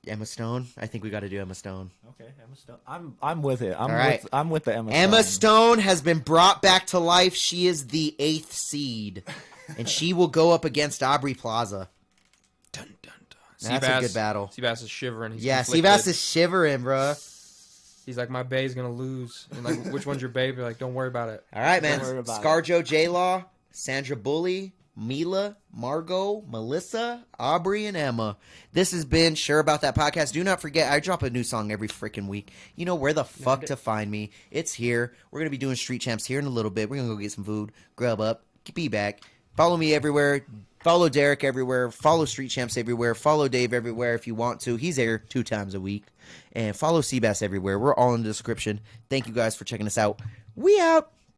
Emma Stone. I think we got to do Emma Stone. Okay, Emma Stone. I'm with it. I'm with the Emma. Emma Stone has been brought back to life. She is the 8th seed, and she will go up against Aubrey Plaza. Dun, dun, dun. That's a good battle. Seabass is shivering. He's Seabass is shivering, bro. He's like, my bae's gonna lose. And like, which one's your bae? You're like, don't worry about it. All right, man. ScarJo, J-Law, Sandra Bully, Mila, Margot, Melissa, Aubrey, and Emma. This has been Sure About That Podcast. Do not forget, I drop a new song every freaking week. You know where the fuck to find me. It's here. We're going to be doing Street Champs here in a little bit. We're going to go get some food, grub up, be back. Follow me everywhere. Follow Deryk everywhere. Follow Street Champs everywhere. Follow Dave everywhere if you want to. He's there 2 times a week. And follow Seabass everywhere. We're all in the description. Thank you guys for checking us out. We out.